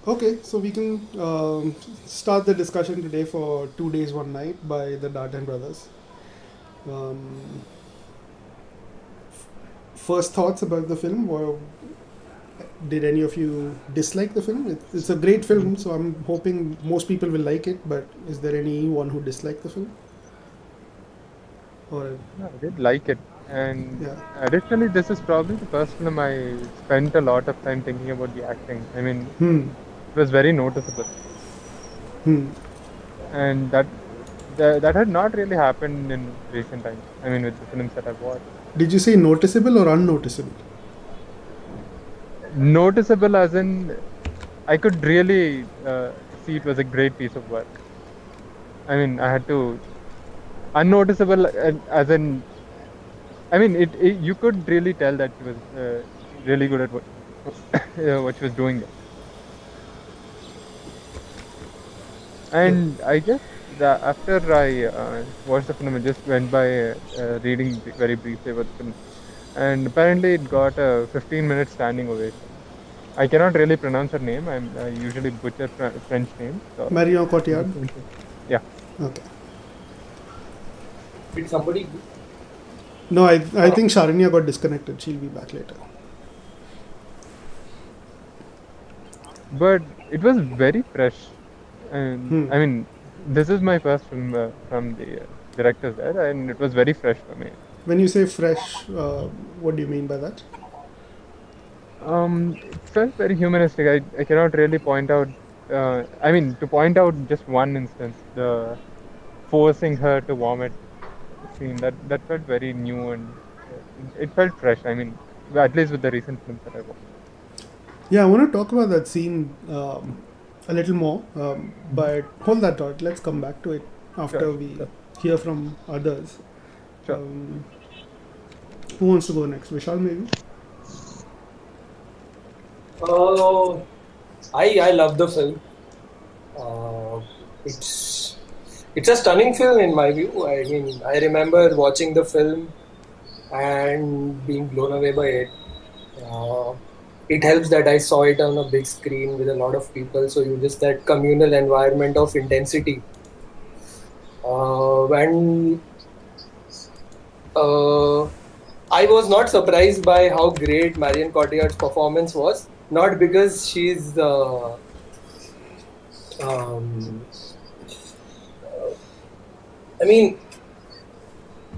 Okay, so we can start the discussion today for 2 days, 1 night by the Dardenne Brothers. Um, First thoughts about the film, or did any of you dislike the film? It's a great film, so I'm hoping most people will like it. But is there anyone who disliked the film? Or No, I did like it. And yeah, additionally, this is probably the first film I spent a lot of time thinking about the acting. I mean, hmm, it was very noticeable. hmm. And that had not really happened in recent times. I mean, with the films that I've watched. Did you say noticeable or unnoticeable? Noticeable as in, I could really see it was a great piece of work. I mean, I had to unnoticeable as in, I mean, you could really tell that she was really good at what she was doing there. Yeah. And I guess after I watched the film, I just went by reading very briefly about the film. And apparently, it got a 15-minute standing ovation. I cannot really pronounce her name. I usually butcher French names. So, Marion Cotillard. yeah. Okay. Did somebody? No, I think Sharanya got disconnected. She'll be back later. But it was very fresh. And Hmm. I mean, this is my first film from the directors there, and it was very fresh for me. When you say fresh, what do you mean by that? It felt very humanistic. I cannot really point out. I mean, to point out just one instance, the forcing her to vomit scene that felt very new and it felt fresh. I mean, at least with the recent films that I watched. Yeah, I want to talk about that scene a little more, Mhm. but hold that thought. Let's come back to it Sure, after we sure, hear from others. sure. Um, who wants to go next? Vishal, maybe? Uh, I love the film. Uh, it's it's a stunning film in my view. I mean, I remember watching the film and being blown away by it. Uh, it helps that I saw it on a big screen with a lot of people, so you just that communal environment of intensity. And uh, I was not surprised by how great Marion Cotillard's performance was. Not because she's um, I mean,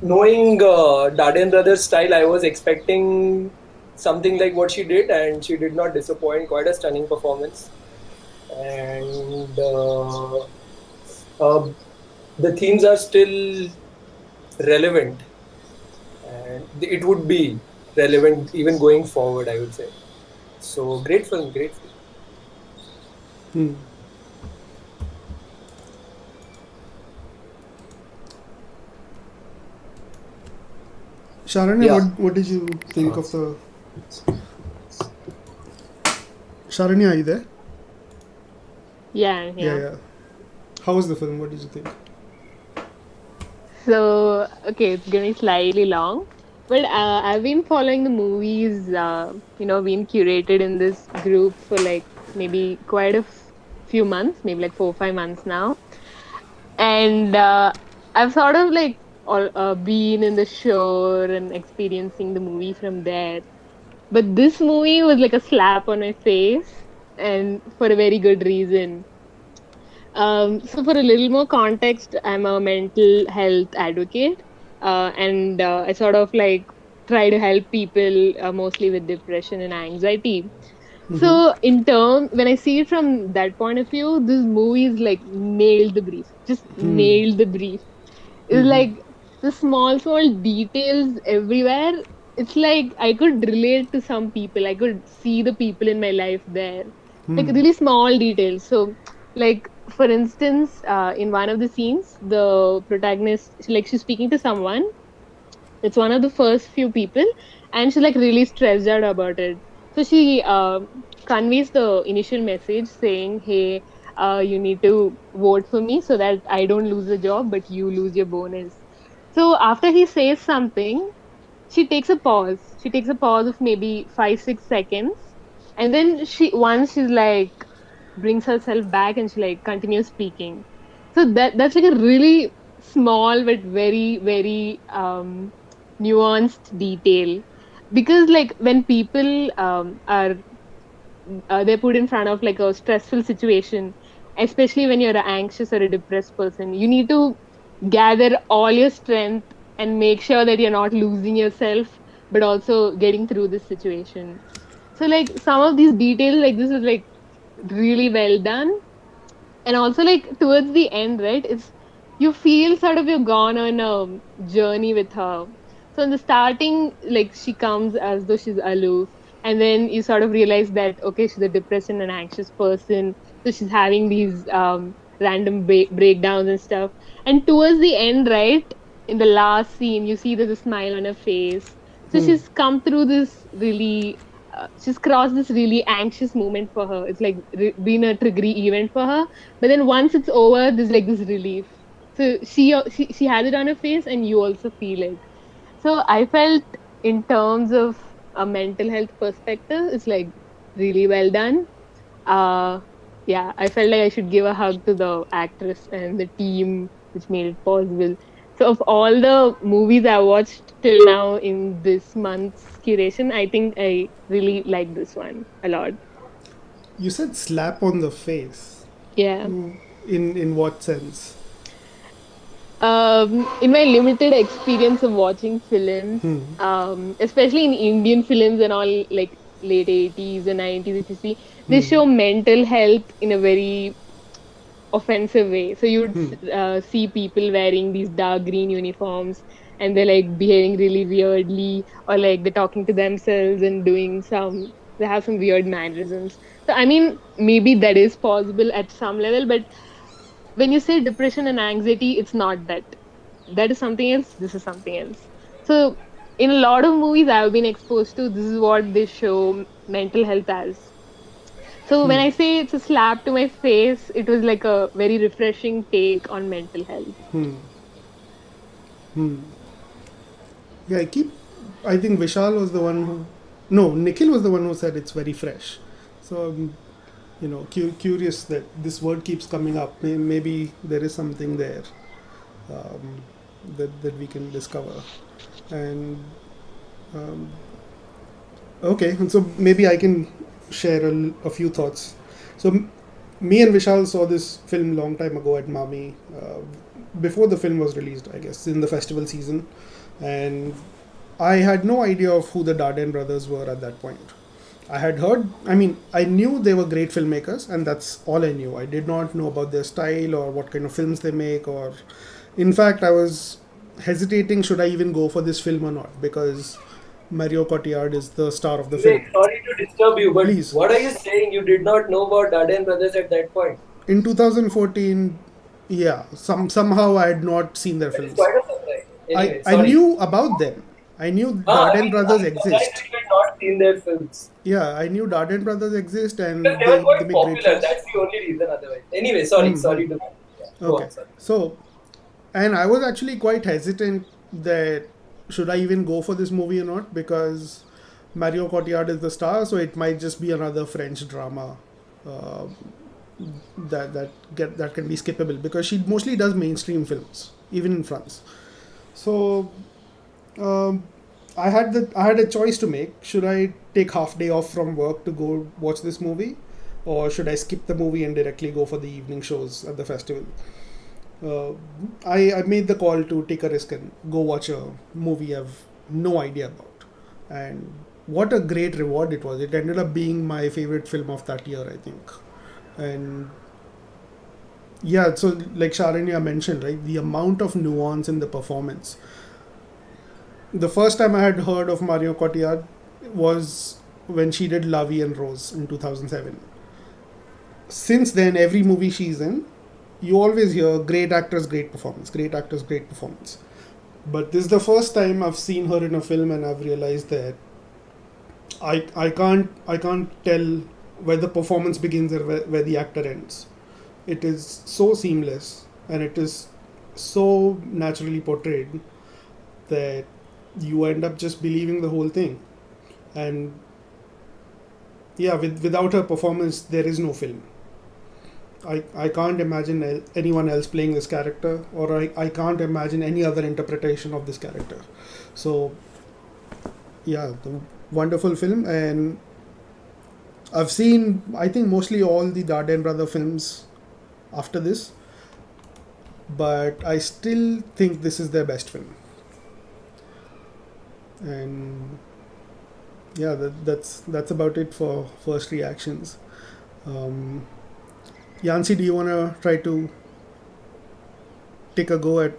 knowing Dardenne Brothers' style, I was expecting something like what she did, and she did not disappoint. Quite a stunning performance, and uh, the themes are still relevant, and it would be relevant even going forward, I would say. So great film, great film. Hmm. Sharanya, Yeah. what did you think of the... Sharanya, are you there? Yeah, Yeah, yeah. yeah. How was the film? What did you think? So, okay, it's gonna be slightly long, but I've been following the movies, been curated in this group for like maybe quite a few months, maybe like 4 or 5 months now. And I've sort of like been in the show and experiencing the movie from there. But this movie was like a slap on my face, and for a very good reason. So, for a little more context, I'm a mental health advocate, and I sort of like try to help people mostly with depression and anxiety. Mm-hmm. So, when I see it from that point of view, this movie is like nailed the brief, just Hmm. nailed the brief. It's Mm-hmm. like the small details everywhere. It's like I could relate to some people. I could see the people in my life there. Like Hmm. really small details. So, like for instance, in one of the scenes, the protagonist, like she's speaking to someone. It's one of the first few people, and she's like really stressed out about it. So she conveys the initial message saying, "Hey, you need to vote for me so that I don't lose the job, but you lose your bonus." So after he says something, she takes a pause. She takes a pause of maybe 5, 6 seconds, and then once she's like, brings herself back and she like continues speaking. So that's like a really small but very, very nuanced detail. Because like when people are they're put in front of like a stressful situation, especially when you're an anxious or a depressed person, you need to gather all your strength and make sure that you're not losing yourself, but also getting through this situation. So like some of these details like this is like really well done. And also like towards the end, right, it's you feel sort of you've gone on a journey with her. So in the starting, like she comes as though she's aloof, and then you sort of realize that okay, she's a depressed and an anxious person, so she's having these random breakdowns and stuff. And towards the end, right, in the last scene, you see there's a smile on her face. So she's come through this really she's crossed this really anxious moment for her. It's like been a triggery event for her. But then once it's over, there's like this relief. So she has it on her face, and you also feel it. So I felt, in terms of a mental health perspective, it's like really well done. Uh, yeah, I felt like I should give a hug to the actress and the team which made it possible. So of all the movies I watched till now in this month's curation, I think I really like this one a lot. You said slap on the face. Yeah. In what sense? In my limited experience of watching films, especially in Indian films and all, like late 80s and 90s, if you see, they show mental health in a very offensive way. So you'd see people wearing these dark green uniforms and they're like behaving really weirdly, or like they're talking to themselves and they have some weird mannerisms. So, I mean, maybe that is possible at some level, but when you say depression and anxiety, it's not that. That is something else, this is something else. So, in a lot of movies I've been exposed to, this is what they show mental health as. So when I say it's a slap to my face, it was like a very refreshing take on mental health. Yeah, I think Vishal was the one who... No, Nikhil was the one who said it's very fresh. So I'm, curious that this word keeps coming up. Maybe there is something there that we can discover. And okay, so maybe I can share a few thoughts. So me and Vishal saw this film long time ago at Mami, before the film was released, I guess, in the festival season. And I had no idea of who the Dardenne brothers were at that point. I had heard, I knew they were great filmmakers, and that's all I knew. I did not know about their style or what kind of films they make, or in fact, I was hesitating, should I even go for this film or not, because Mario Cotillard is the star of the film. Sorry to disturb you, but Please. What are you saying? You did not know about Dardenne Brothers at that point? In 2014, yeah, somehow I had not seen their films. Quite a surprise. Anyway, I knew about them. I knew Dardenne Brothers exist. You had not seen their films. Yeah, I knew Dardenne Brothers exist, and But they were quite make great popular. films. That's the only reason otherwise. Anyway, sorry to... Go Okay. on, sorry. So, and I was actually quite hesitant that should I even go for this movie or not, because Mario Cotillard is the star, so it might just be another French drama that can be skippable, because she mostly does mainstream films, even in France. So I had a choice to make. Should I take half day off from work to go watch this movie, or should I skip the movie and directly go for the evening shows at the festival? I made the call to take a risk and go watch a movie I've no idea about. And what a great reward it was. It ended up being my favorite film of that year, I think. And yeah, so like Sharanya mentioned, right, the amount of nuance in the performance. The first time I had heard of Mario Cotillard was when she did La Vie en Rose in 2007. Since then, every movie she's in, you always hear great actress, great performance, great actress, great performance. But this is the first time I've seen her in a film and I've realized that I can't tell where the performance begins or where the actor ends. It is so seamless and it is so naturally portrayed that you end up just believing the whole thing. And yeah, without her performance, there is no film. I can't imagine anyone else playing this character, or I can't imagine any other interpretation of this character. So, yeah, the wonderful film. And I've seen, I think, mostly all the Dardenne brother films after this, but I still think this is their best film. And yeah, that's about it for first reactions. Yancy, do you want to try to take a go at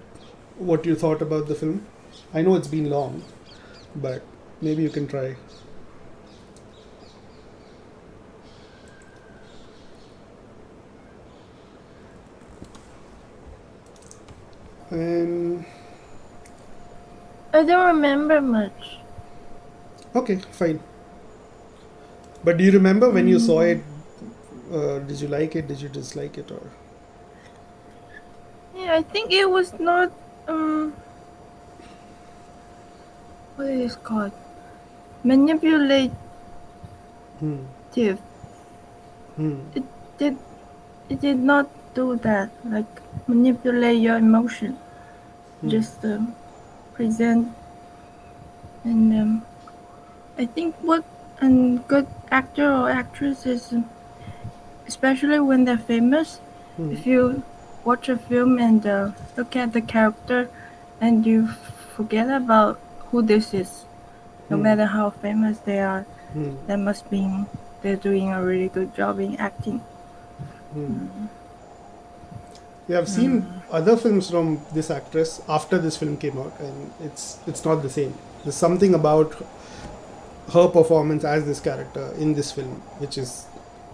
what you thought about the film? I know it's been long, but maybe you can try. And I don't remember much. okay, fine. But do you remember when you saw it? Did you like it? Did you dislike it? Or Yeah, I think it was not what is it called? Manipulative. It did not do that. Like manipulate your emotion. Just present. And I think what a good actor or actress is, especially when they're famous, if you watch a film and look at the character and you forget about who this is, no matter how famous they are, that must mean they're doing a really good job in acting. yeah, I've seen other films from this actress after this film came out, and it's not the same. There's something about her performance as this character in this film which is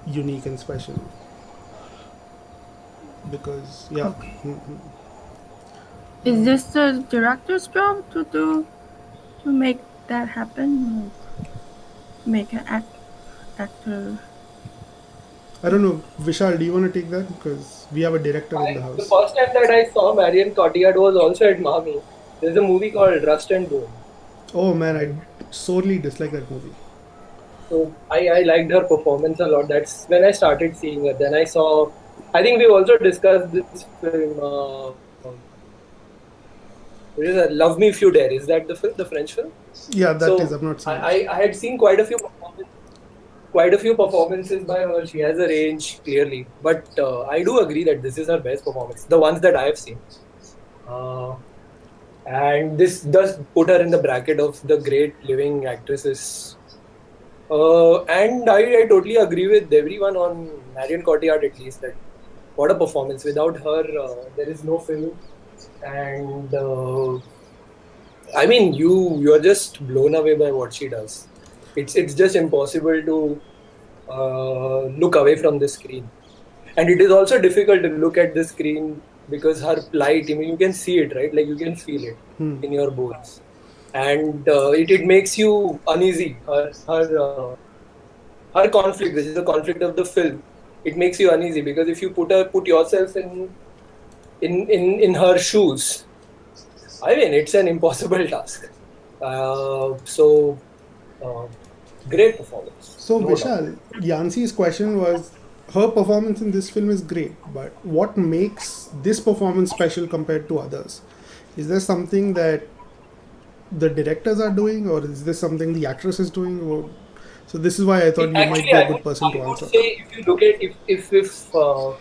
unique and special. Because Okay. Is this the director's job to make that happen? Make an actor? I don't know, Vishal, do you want to take that? Because we have a director in the The house. first time that I saw Marion Cotillard was also at Marvel. There's a movie called Rust and Bone. Oh man, I sorely dislike that movie. So I liked her performance a lot. That's when I started seeing her. Then I saw, I think we also discussed this film, which is Love Me If You Dare. Is that the film, the French film? Yeah, that So is. I've not seen it. I had seen quite a few performances by her. She has a range, clearly. But I do agree that this is her best performance. The ones that I have seen. And this does put her in the bracket of the great living actresses. And I totally agree with everyone on Marion Cotillard, at least, that what a performance. Without her, there is no film. And I mean, you're just blown away by what she does. It's just impossible to look away from the screen. And it is also difficult to look at the screen because her plight, I mean, you can see it, right? Like you can feel it in your bones. And it makes you uneasy. Her conflict, which is the conflict of the film, it makes you uneasy because if you put yourself in her shoes, I mean, it's an impossible task. Great performance. So No Vishal, Yancy's question was, her performance in this film is great, but what makes this performance special compared to others? Is there something that the directors are doing, or is this something the actress is doing? Or, so this is why I thought you might be a good person to I would answer. say if you look at if the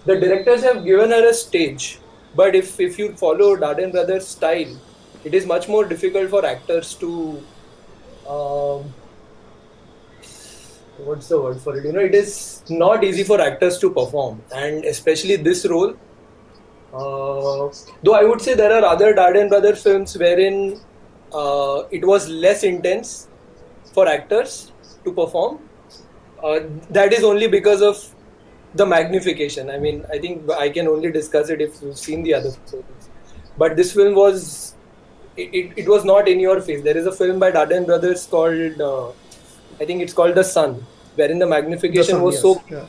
directors have given her a stage, but if you follow Dardenne Brothers' style, it is much more difficult for actors to what's the word for it? You know, it is not easy for actors to perform, and especially this role. Though I would say there are other Dardenne Brother films wherein it was less intense for actors to perform. That is only because of the magnification. I mean, I think I can only discuss it if you've seen the other films. But this film was, it was not in your face. There is a film by Dardenne Brothers called, I think it's called The Sun, wherein the magnification was so... Yeah.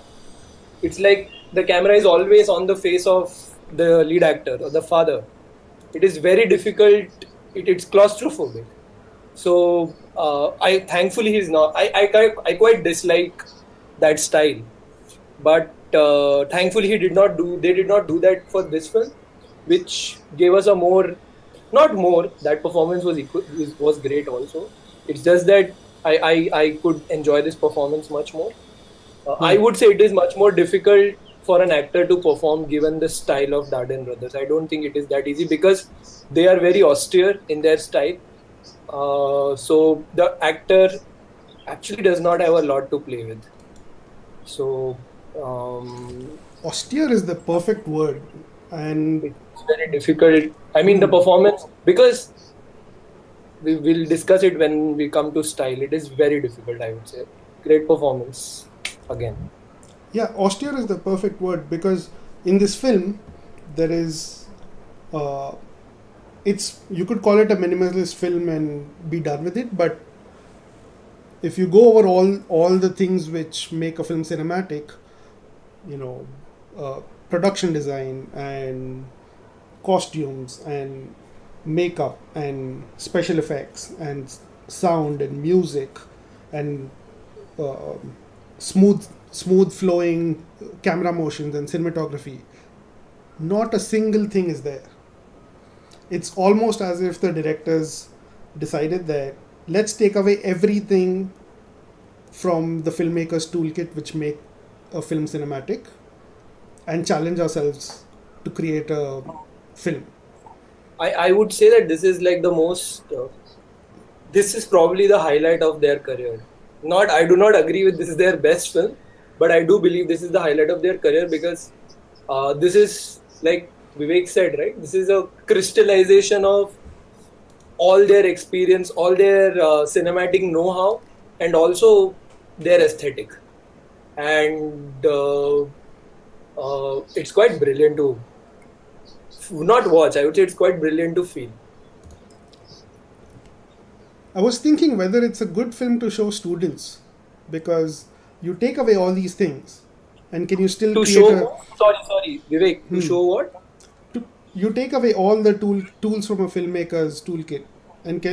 It's like the camera is always on the face of the lead actor or the father. It is very difficult. It's claustrophobic. So thankfully he's not. I quite dislike that style. But thankfully they did not do that for this film, which gave us a more, not more, that performance was great also. It's just that I could enjoy this performance much more. I would say it is much more difficult for an actor to perform given the style of Dardenne Brothers. I don't think it is that easy because they are very austere in their style. So the actor actually does not have a lot to play with. So Austere is the perfect word, and it's very difficult. I mean, the performance, because we will discuss it when we come to style. It is very difficult, I would say. Great performance again. Yeah, austere is the perfect word because in this film there is you could call it a minimalist film and be done with it, but if you go over all the things which make a film cinematic, production design and costumes and makeup and special effects and sound and music and smooth flowing camera motions and cinematography, not a single thing is there. It's almost as if the directors decided that let's take away everything from the filmmaker's toolkit which make a film cinematic and challenge ourselves to create a film. I would say that this is like the most this is probably the highlight of their career. I do not agree with this is their best film, but I do believe this is the highlight of their career because this is, like Vivek said, right? This is a crystallization of all their experience, all their cinematic know-how, and also their aesthetic. And it's quite brilliant to not watch. I would say it's quite brilliant to feel. I was thinking whether it's a good film to show students, because you take away all these things and can you still to create show sorry Vivek, to show what? You take away all the tools from a filmmaker's toolkit and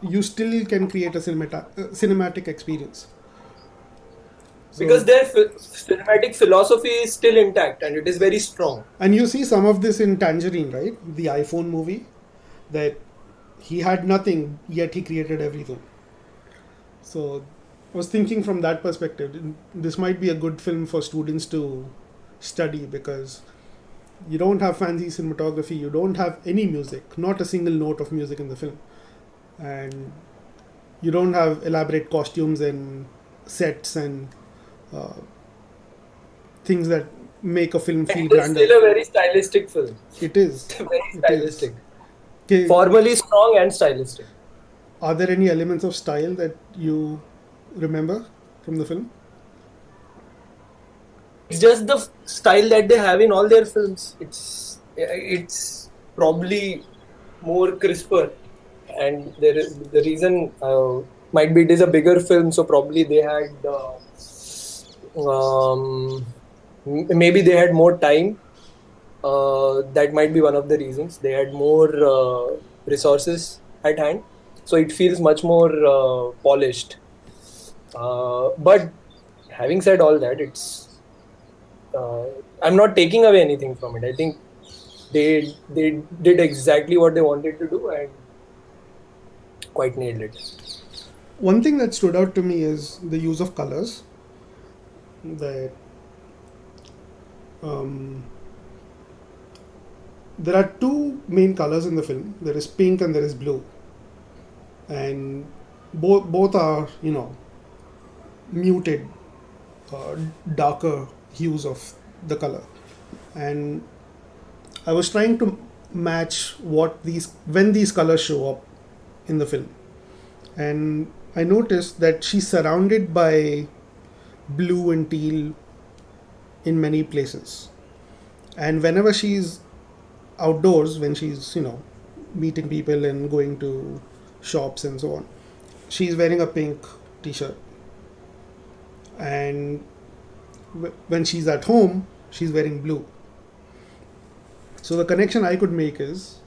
you still can create a cinematic experience. Because their cinematic philosophy is still intact and it is very strong. And you see some of this in Tangerine, right? The iPhone movie, that he had nothing, yet he created everything. So I was thinking from that perspective, this might be a good film for students to study because you don't have fancy cinematography, you don't have any music, not a single note of music in the film. And you don't have elaborate costumes and sets and things that make a film feel grander. It's still a very stylistic film. It is. Very stylistic. Okay. Formally strong and stylistic. Are there any elements of style that you remember from the film? It's just the style that they have in all their films. It's probably more crisper, and the reason might be it is a bigger film, so probably they had maybe they had more time. That might be one of the reasons. They had more resources at hand, so it feels much more polished. But having said all that, I'm not taking away anything from it. I think they did exactly what they wanted to do and quite nailed it. One thing that stood out to me is the use of colors. That there are two main colors in the film. There is pink and there is blue, and both are muted, darker hues of the color. And I was trying to match when these colors show up in the film, and I noticed that she's surrounded by blue and teal in many places, and whenever she's outdoors, when she's meeting people and going to shops and so on, she's wearing a pink t-shirt, and when she's at home she's wearing blue. So the connection I could make is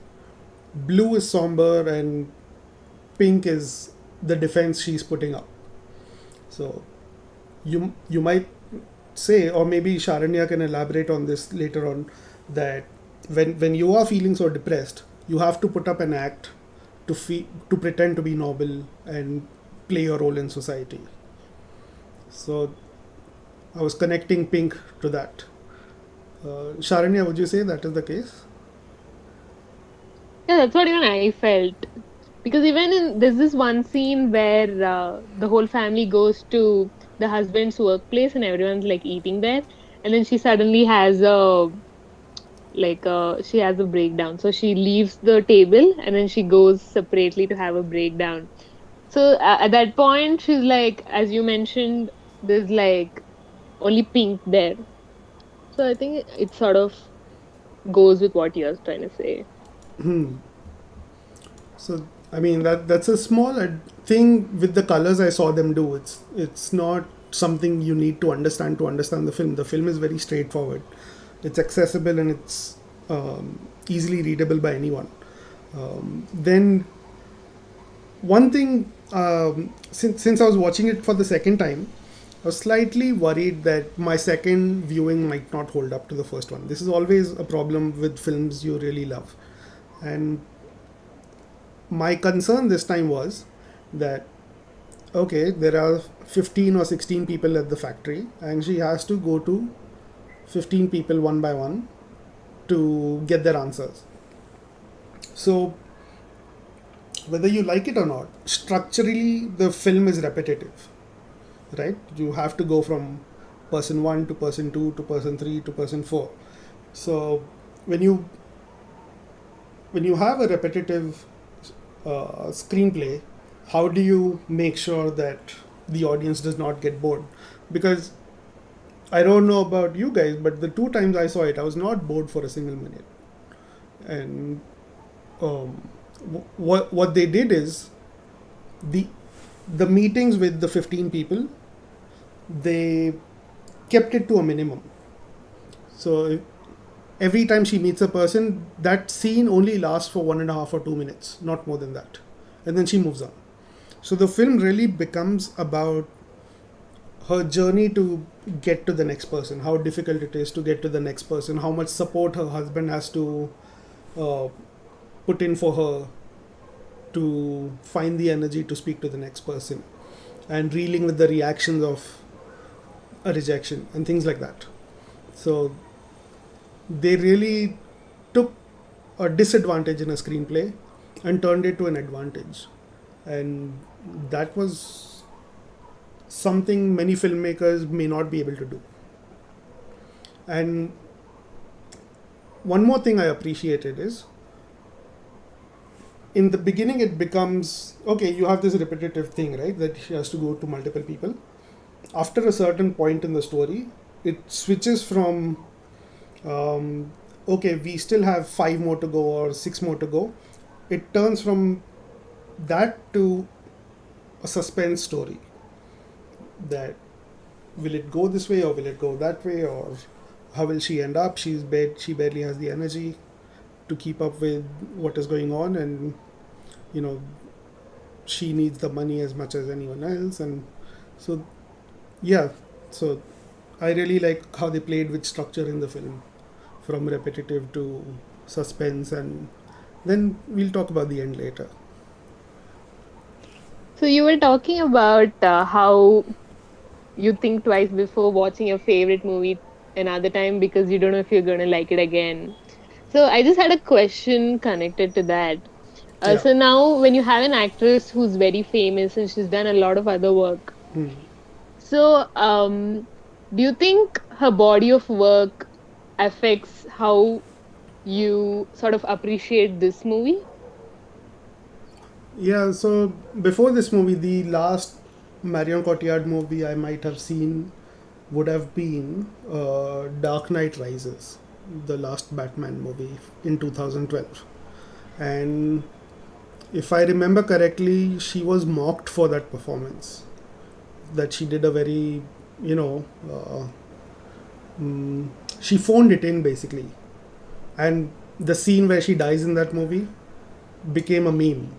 blue is somber and pink is the defense she's putting up. So you might say, or maybe Sharanya can elaborate on this later on, that when you are feeling so depressed, you have to put up an act to pretend to be noble and play your role in society. So I was connecting Pink to that. Sharanya, would you say that is the case? Yeah, that's what even I felt. Because there's this one scene where the whole family goes to the husband's workplace and everyone's like eating there, and then she suddenly has she has a breakdown. So she leaves the table and then she goes separately to have a breakdown. So at that point, she's like, as you mentioned, there's like only Pink there. So I think it sort of goes with what you're trying to say. So I mean that's a small thing with the colors I saw them do. It's not something you need to understand the film. The film is very straightforward. It's accessible and it's easily readable by anyone. Then one thing, since I was watching it for the second time, I was slightly worried that my second viewing might not hold up to the first one. This is always a problem with films you really love. And my concern this time was that, okay, there are 15 or 16 people at the factory and she has to go to 15 people one by one to get their answers. So whether you like it or not, structurally the film is repetitive, right? You have to go from person 1 to person 2 to person 3 to person 4. So when you have a repetitive screenplay, how do you make sure that the audience does not get bored? Because I don't know about you guys, but the 2 times I saw it, I was not bored for a single minute. And what they did is the meetings with the 15 people, they kept it to a minimum. So every time she meets a person, that scene only lasts for 1.5 or 2 minutes, not more than that. And then she moves on. So the film really becomes about her journey to get to the next person, how difficult it is to get to the next person, how much support her husband has to put in for her to find the energy to speak to the next person, and reeling with the reactions of a rejection and things like that. So they really took a disadvantage in a screenplay and turned it to an advantage. And that was something many filmmakers may not be able to do. And one more thing I appreciated is, in the beginning it becomes, okay, you have this repetitive thing, right, that she has to go to multiple people. After a certain point in the story, it switches from okay, we still have 5 more to go or 6 more to go. It turns from that to a suspense story, that will it go this way or will it go that way, or how will she end up? She barely has the energy to keep up with what is going on, and she needs the money as much as anyone else. And so so I really like how they played with structure in the film, from repetitive to suspense, and then we'll talk about the end later. So you were talking about how you think twice before watching your favorite movie another time because you don't know if you're going to like it again. So I just had a question connected to that. So now when you have an actress who's very famous and she's done a lot of other work, so do you think her body of work affects how you sort of appreciate this movie? Yeah, so before this movie, the last Marion Cotillard movie I might have seen would have been Dark Knight Rises, the last Batman movie in 2012. And if I remember correctly, she was mocked for that performance, that she did a very, she phoned it in basically. And the scene where she dies in that movie became a meme.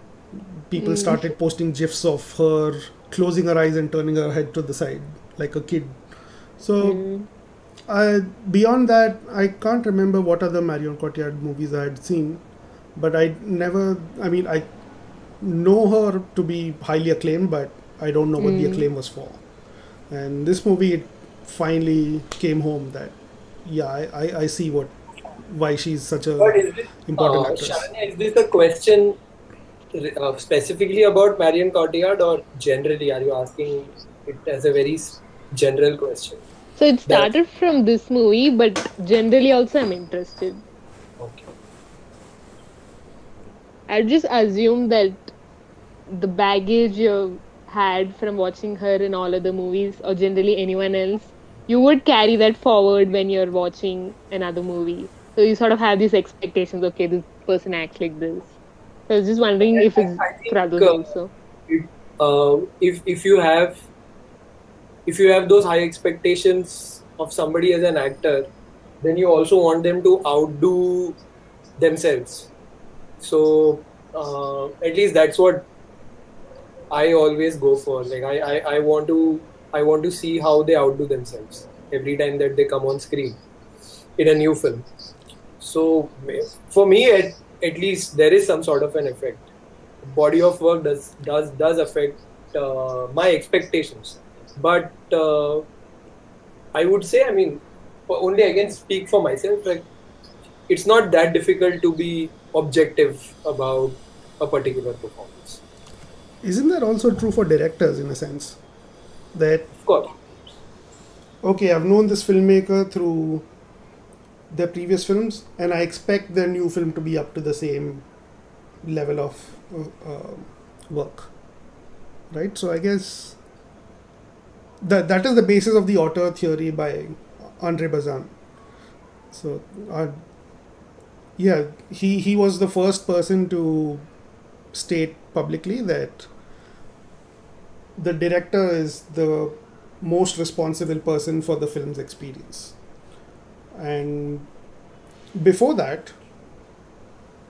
People started posting gifs of her closing her eyes and turning her head to the side like a kid So beyond that, I can't remember what other Marion Cotillard movies I had seen, but I know her to be highly acclaimed, but I don't know what the acclaim was for. And this movie, it finally came home that, I see why she's such a important actress. Sharanya, is this a question specifically about Marion Cotillard, or generally are you asking it as a very general question? So it started from this movie, but generally also I'm interested. Okay. I just assume that the baggage you had from watching her in all other movies, or generally anyone else, you would carry that forward when you're watching another movie. So you sort of have these expectations, okay, this person acts like this. So I was just wondering if it's for others also. If you have those high expectations of somebody as an actor, then you also want them to outdo themselves. So at least that's what I always go for. Like I want to see how they outdo themselves every time that they come on screen in a new film. So for me, at least there is some sort of an effect. Body of work does affect my expectations. But I would say, I mean, only I can speak for myself. Like, it's not that difficult to be objective about a particular performance. Isn't that also true for directors in a sense? That, of course, okay, I've known this filmmaker through their previous films, and I expect their new film to be up to the same level of work, right? So I guess that is the basis of the Auteur theory by Andre Bazin. So he was the first person to state publicly that the director is the most responsible person for the film's experience. And before that,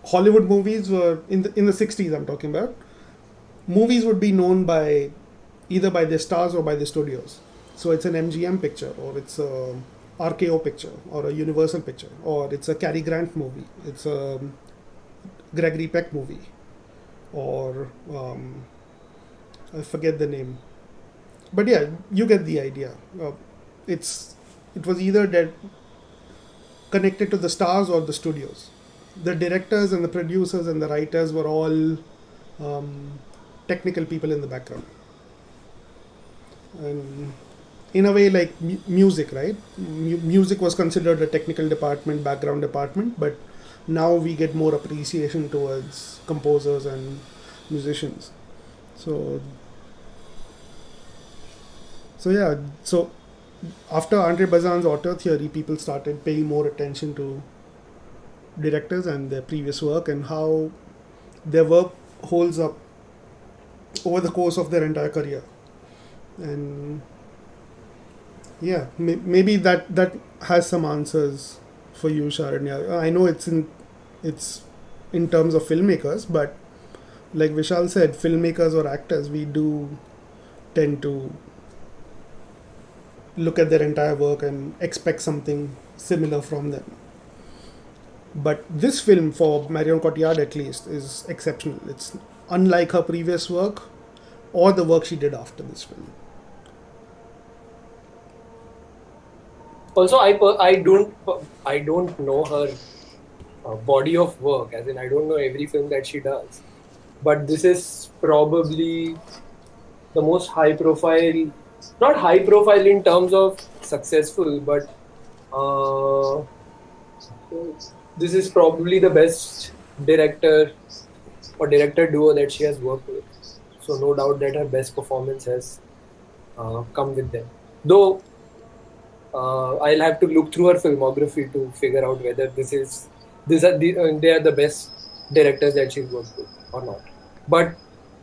Hollywood movies were in the 60s, I'm talking about. Movies would be known by either by their stars or by the studios. So it's an MGM picture, or it's a RKO picture, or a Universal picture, or it's a Cary Grant movie, it's a Gregory Peck movie, or I forget the name. But yeah, you get the idea. It was either connected to the stars or the studios. The directors and the producers and the writers were all technical people in the background. And in a way, like music, right? Music was considered a technical department, background department, but now we get more appreciation towards composers and musicians. So after Andre Bazin's Auteur theory, people started paying more attention to directors and their previous work and how their work holds up over the course of their entire career. And yeah, maybe that has some answers for you, Sharanya. I know it's in terms of filmmakers, but like Vishal said, filmmakers or actors, we do tend to look at their entire work and expect something similar from them. But this film, for Marion Cotillard at least, is exceptional. It's unlike her previous work or the work she did after this film. Also, I don't know her body of work, as in I don't know every film that she does. But this is probably the most high profile, not high profile in terms of successful, but this is probably the best director or director duo that she has worked with. So no doubt that her best performance has come with them. Though I'll have to look through her filmography to figure out whether they are the best directors that she's worked with or not. But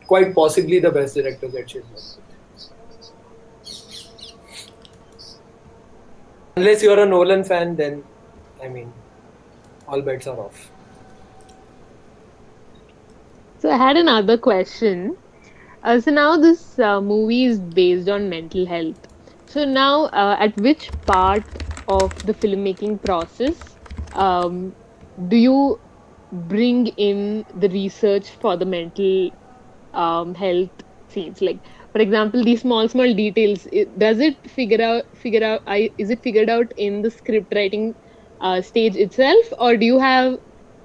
quite possibly the best director that she's worked with. Unless you're a Nolan fan, then I mean, all bets are off. So I had another question. So now this movie is based on mental health. So now, at which part of the filmmaking process do you bring in the research for the mental health scenes? Like, for example, these small details. Does it figure out? Is it figured out in the script writing stage itself, or do you have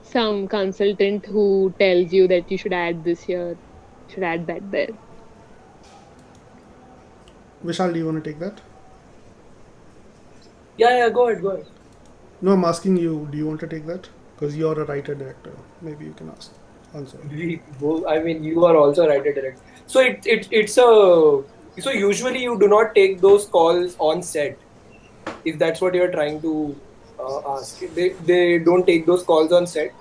some consultant who tells you that you should add this here, should add that there? Vishal, do you want to take that? Yeah, go ahead. No, I'm asking you, do you want to take that? Because you're a writer director. Maybe you can answer. You are also a writer director. So so usually you do not take those calls on set, if that's what you're trying to ask. They don't take those calls on set.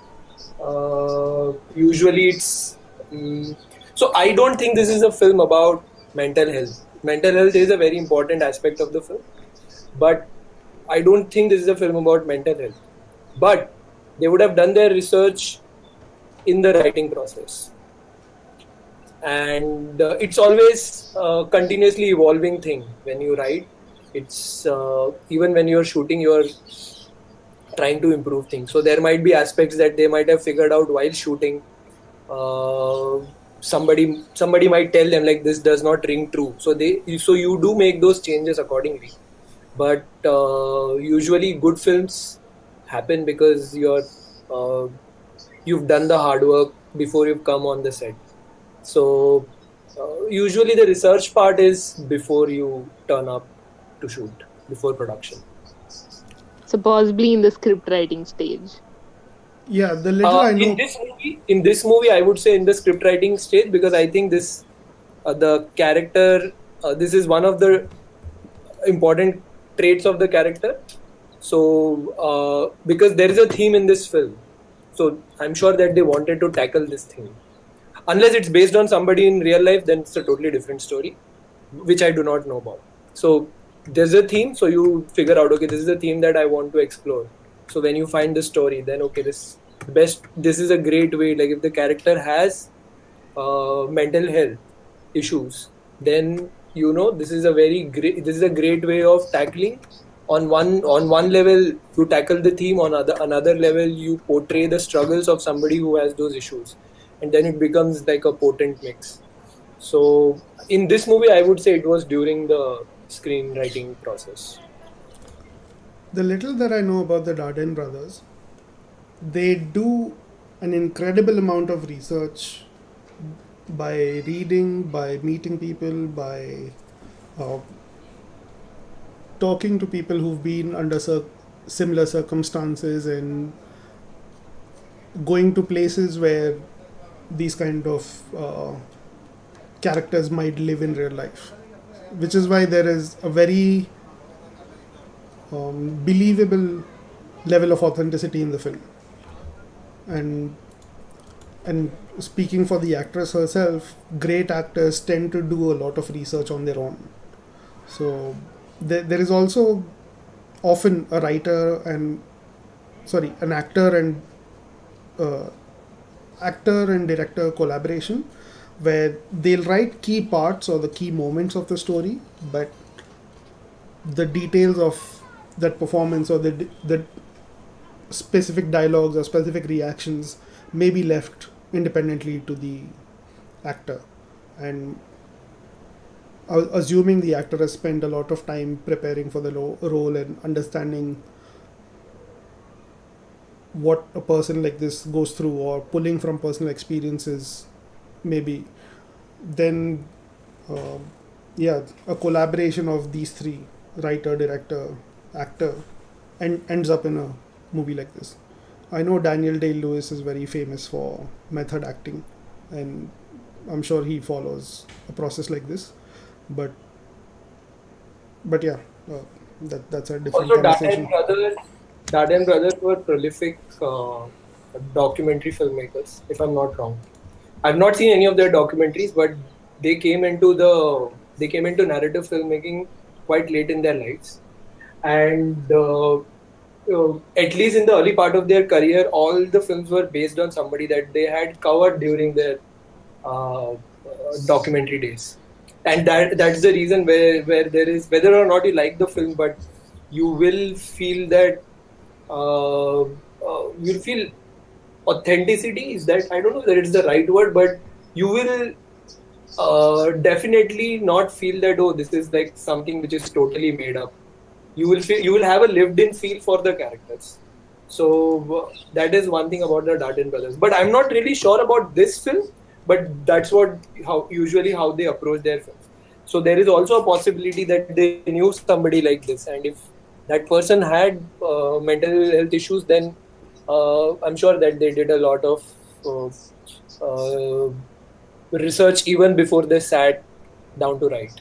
Usually it's so I don't think this is a film about mental health. Mental health is a very important aspect of the film, but I don't think this is a film about mental health. But they would have done their research in the writing process, and it's always a continuously evolving thing when you write. It's even when you're shooting, you're trying to improve things. So there might be aspects that they might have figured out while shooting. Somebody might tell them like, this does not ring true. So you do make those changes accordingly. But usually good films happen because you've done the hard work before you've come on the set. So usually the research part is before you turn up to shoot, before production. So possibly in the script writing stage. Yeah, the little I know. In this movie, I would say in the script writing stage, because I think this the character. This is one of the important traits of the character. So because there is a theme in this film, so I'm sure that they wanted to tackle this theme. Unless it's based on somebody in real life, then it's a totally different story, which I do not know about. So there's a theme, so you figure out, okay, this is the theme that I want to explore. So when you find the story, then okay, this is a great way. Like if the character has mental health issues, then this is a great way of tackling. On one level, you tackle the theme. On another level, you portray the struggles of somebody who has those issues, and then it becomes like a potent mix. So in this movie, I would say it was during the screenwriting process. The little that I know about the Dardenne brothers, they do an incredible amount of research by reading, by meeting people, by talking to people who've been under similar circumstances and going to places where these kind of characters might live in real life, which is why there is a very believable level of authenticity in the film. And speaking for the actress herself, great actors tend to do a lot of research on their own. So there is also often an actor and director collaboration, where they'll write key parts or the key moments of the story, but the details of that performance or the specific dialogues or specific reactions may be left independently to the actor. And assuming the actor has spent a lot of time preparing for the role and understanding what a person like this goes through or pulling from personal experiences, maybe, then a collaboration of these three, writer, director, actor, and ends up in a movie like this. I know Daniel Day-Lewis is very famous for method acting, and I'm sure he follows a process like this. But yeah, that's a different also conversation. Dardenne brothers were prolific documentary filmmakers, if I'm not wrong. I've not seen any of their documentaries, but they came into narrative filmmaking quite late in their lives, and at least in the early part of their career, all the films were based on somebody that they had covered during their documentary days. and that's the reason where there is, whether or not you like the film, but you will feel that you'll feel authenticity. Is that, I don't know whether it's the right word, but you will definitely not feel that, oh, this is like something which is totally made up. You will feel, you will have a lived in feel for the characters. So that is one thing about the Dardenne brothers. But I'm not really sure about this film, but that's what how they approach their films. So there is also a possibility that they knew somebody like this, and if that person had mental health issues, then I'm sure that they did a lot of research even before they sat down to write.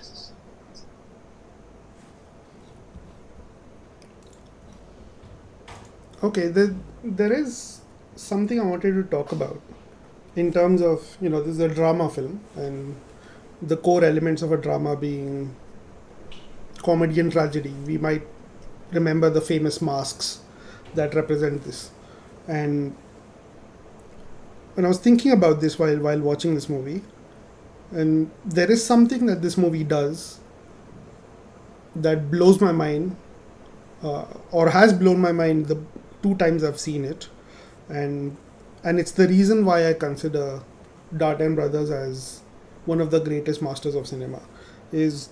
Okay, there is something I wanted to talk about in terms of, this is a drama film, and the core elements of a drama being comedy and tragedy. We might remember the famous masks that represent this. And when I was thinking about this while watching this movie, and there is something that this movie does that blows my mind, or has blown my mind the 2 times I've seen it, and it's the reason why I consider Dardenne Brothers as one of the greatest masters of cinema. Is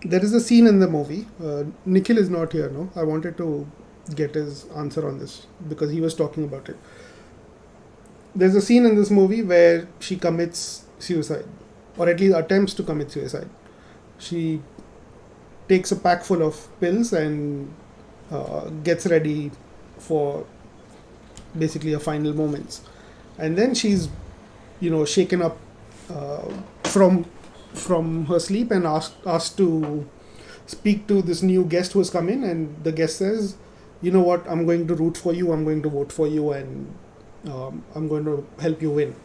there is a scene in the movie. Nikhil is not here, no? I wanted to get his answer on this because he was talking about it. There's a scene in this movie where she commits suicide, or at least attempts to commit suicide. She takes a pack full of pills and gets ready for basically her final moments, and then she's shaken up from her sleep and asked to speak to this new guest who has come in, and the guest says, you know what, I'm going to root for you, I'm going to vote for you, and I'm going to help you win.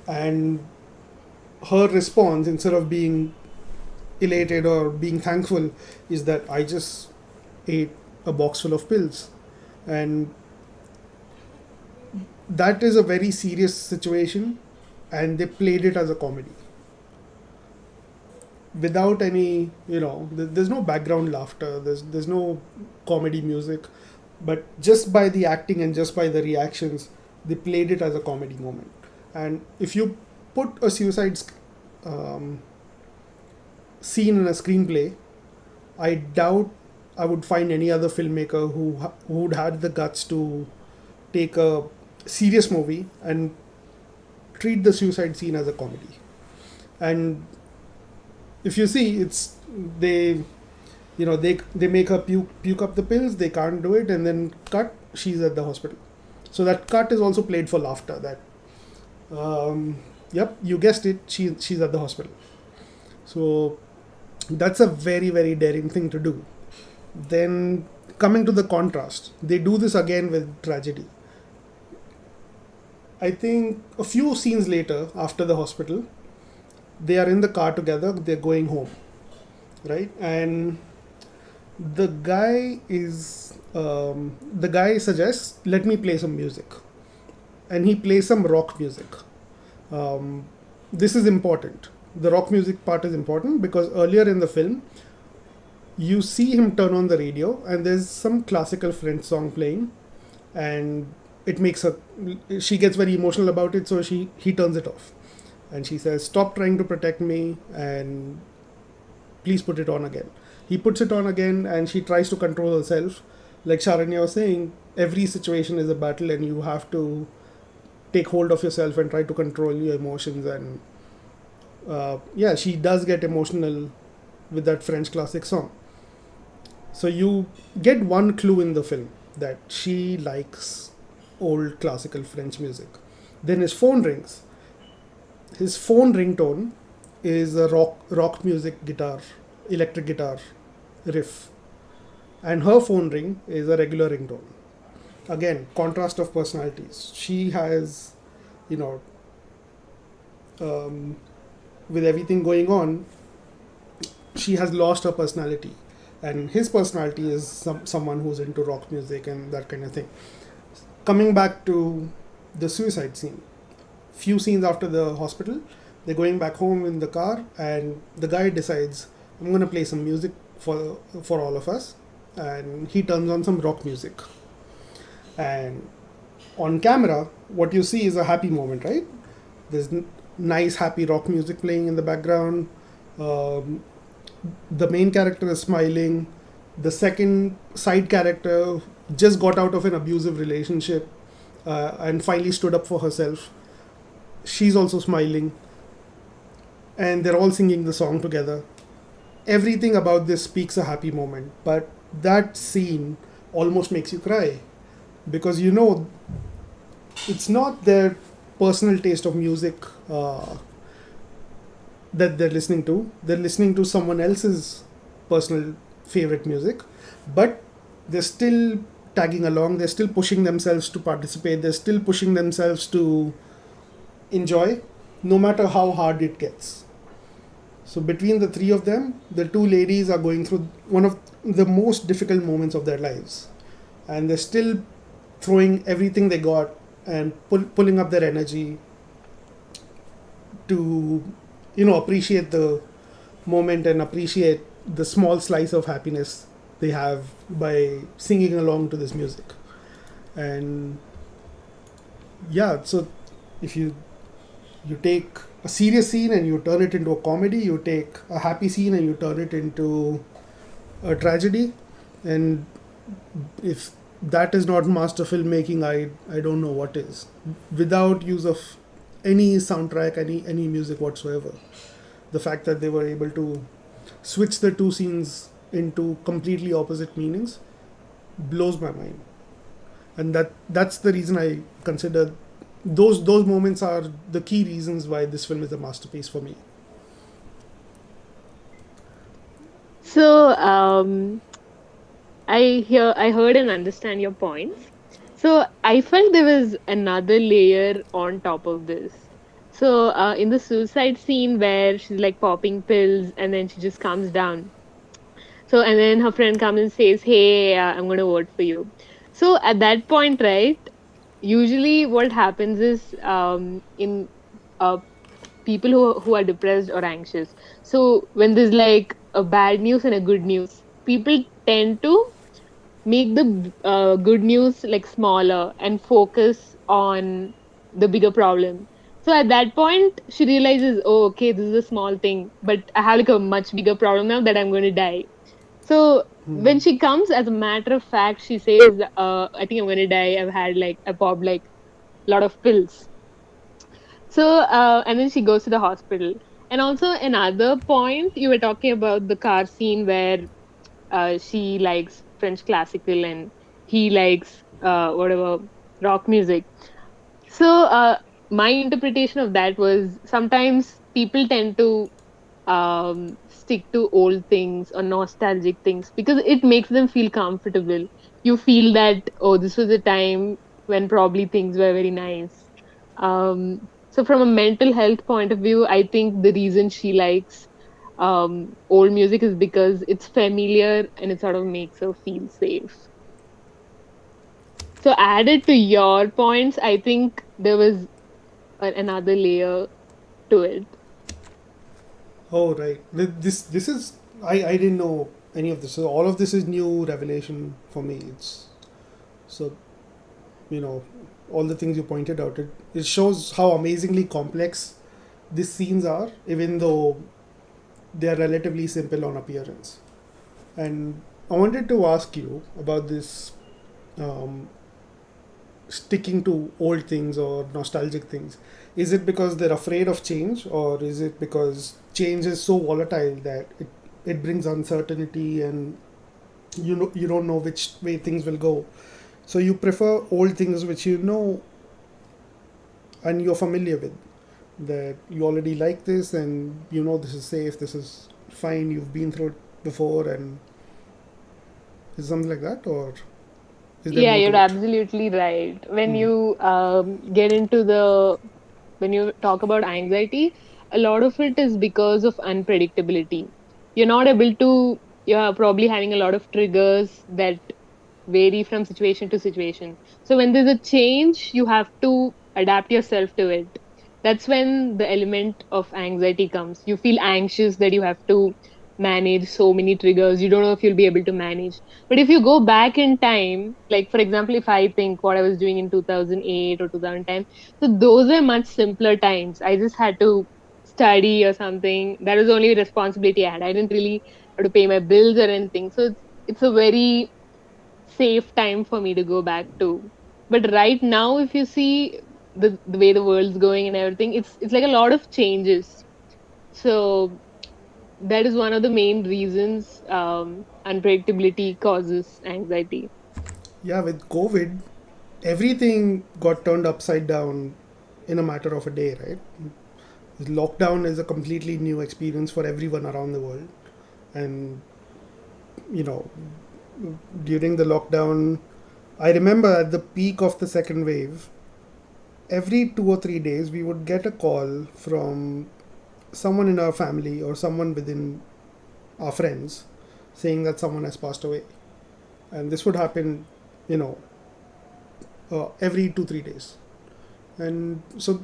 And her response, instead of being elated or being thankful, is that I just ate a box full of pills. And that is a very serious situation, and they played it as a comedy without any, there's no background laughter, there's no comedy music, but just by the acting and just by the reactions, they played it as a comedy moment. And if you put a suicide scene in a screenplay, I doubt I would find any other filmmaker who would had the guts to take a serious movie and treat the suicide scene as a comedy. And if you see, it's they make her puke up the pills, they can't do it, and then cut, she's at the hospital. So that cut is also played for laughter, that yep, you guessed it, she's at the hospital. So that's a very, very daring thing to do. Then coming to the contrast, they do this again with tragedy. I think a few scenes later, after the hospital, they are in the car together, they're going home, right? And the guy suggests, let me play some music. And he plays some rock music. This is important. The rock music part is important because earlier in the film, you see him turn on the radio and there's some classical French song playing, and it makes her, she gets very emotional about it, so he turns it off. And she says, stop trying to protect me and please put it on again. He puts it on again and she tries to control herself. Like Sharanya was saying, every situation is a battle and you have to take hold of yourself and try to control your emotions. And she does get emotional with that French classic song. So you get one clue in the film that she likes old classical French music. Then his phone rings. His phone ringtone is a rock music guitar, electric guitar riff. And her phone ring is a regular ringtone. Again, contrast of personalities. She has, with everything going on, she has lost her personality. And his personality is someone who's into rock music and that kind of thing. Coming back to the suicide scene. Few scenes after the hospital, They're going back home in the car, and the guy decides, I'm going to play some music for all of us. And he turns on some rock music. And on camera, what you see is a happy moment, right? There's nice, happy rock music playing in the background. The main character is smiling. The second side character just got out of an abusive relationship and finally stood up for herself. She's also smiling. And they're all singing the song together. Everything about this speaks a happy moment. But that scene almost makes you cry. Because it's not their personal taste of music that they're listening to. They're listening to someone else's personal favorite music, but they're still tagging along. They're still pushing themselves to participate. They're still pushing themselves to enjoy, no matter how hard it gets. So between the three of them, the two ladies are going through one of the most difficult moments of their lives, and they're still throwing everything they got and pulling up their energy to appreciate the moment and appreciate the small slice of happiness they have by singing along to this music. And yeah, so if you take a serious scene and you turn it into a comedy, you take a happy scene and you turn it into a tragedy, and if that is not master filmmaking, I don't know what is. Without use of any soundtrack, any music whatsoever, the fact that they were able to switch the two scenes into completely opposite meanings blows my mind. And that's the reason I consider those moments are the key reasons why this film is a masterpiece for me. So I heard and understand your points. So I felt there was another layer on top of this. So in the suicide scene where she's like popping pills and then she just calms down. So and then her friend comes and says, "Hey, I'm going to vote for you." So at that point, right? Usually, what happens is in people who are depressed or anxious. So when there's like a bad news and a good news, people tend to make the good news like smaller and focus on the bigger problem. So at that point, she realizes, oh, okay, this is a small thing, but I have like a much bigger problem now that I'm going to die. So when she comes, as a matter of fact, she says, I think I'm going to die. I popped like a lot of pills. So, and then she goes to the hospital. And also another point, you were talking about the car scene where she likes French classical and he likes whatever rock music. So my interpretation of that was sometimes people tend to stick to old things or nostalgic things because it makes them feel comfortable. You feel that, oh, this was a time when probably things were very nice. So from a mental health point of view, I think the reason she likes old music is because it's familiar and it sort of makes her feel safe. So added to your points, I think there was another layer to it. Oh, right. This is I didn't know any of this. So all of this is new revelation for me. It's so all the things you pointed out. It shows how amazingly complex these scenes are, even though they are relatively simple on appearance. And I wanted to ask you about this sticking to old things or nostalgic things. Is it because they're afraid of change, or is it because change is so volatile that it brings uncertainty and you don't know which way things will go? So you prefer old things which you know and you're familiar with, that you already like this and this is safe, this is fine, you've been through it before, and is something like that, or is there Yeah, more to you're it? absolutely right. When you get into when you talk about anxiety, a lot of it is because of unpredictability. You're probably having a lot of triggers that vary from situation to situation. So when there's a change, you have to adapt yourself to it. that's when the element of anxiety comes. You feel anxious that you have to manage so many triggers. You don't know if you'll be able to manage. But if you go back in time, like for example, if I think what I was doing in 2008 or 2010, so those were much simpler times. I just had to study or something. That was the only responsibility I had. I didn't really have to pay my bills or anything. So it's a very safe time for me to go back to. But right now, if you see the way the world's going and everything, it's like a lot of changes. So that is one of the main reasons unpredictability causes anxiety. Yeah, with COVID, everything got turned upside down in a matter of a day, right? Lockdown is a completely new experience for everyone around the world. And, you know, during the lockdown, I remember at the peak of the second wave, every 2 or 3 days, we would get a call from someone in our family or someone within our friends saying that someone has passed away. And this would happen, every 2 3 days. And so,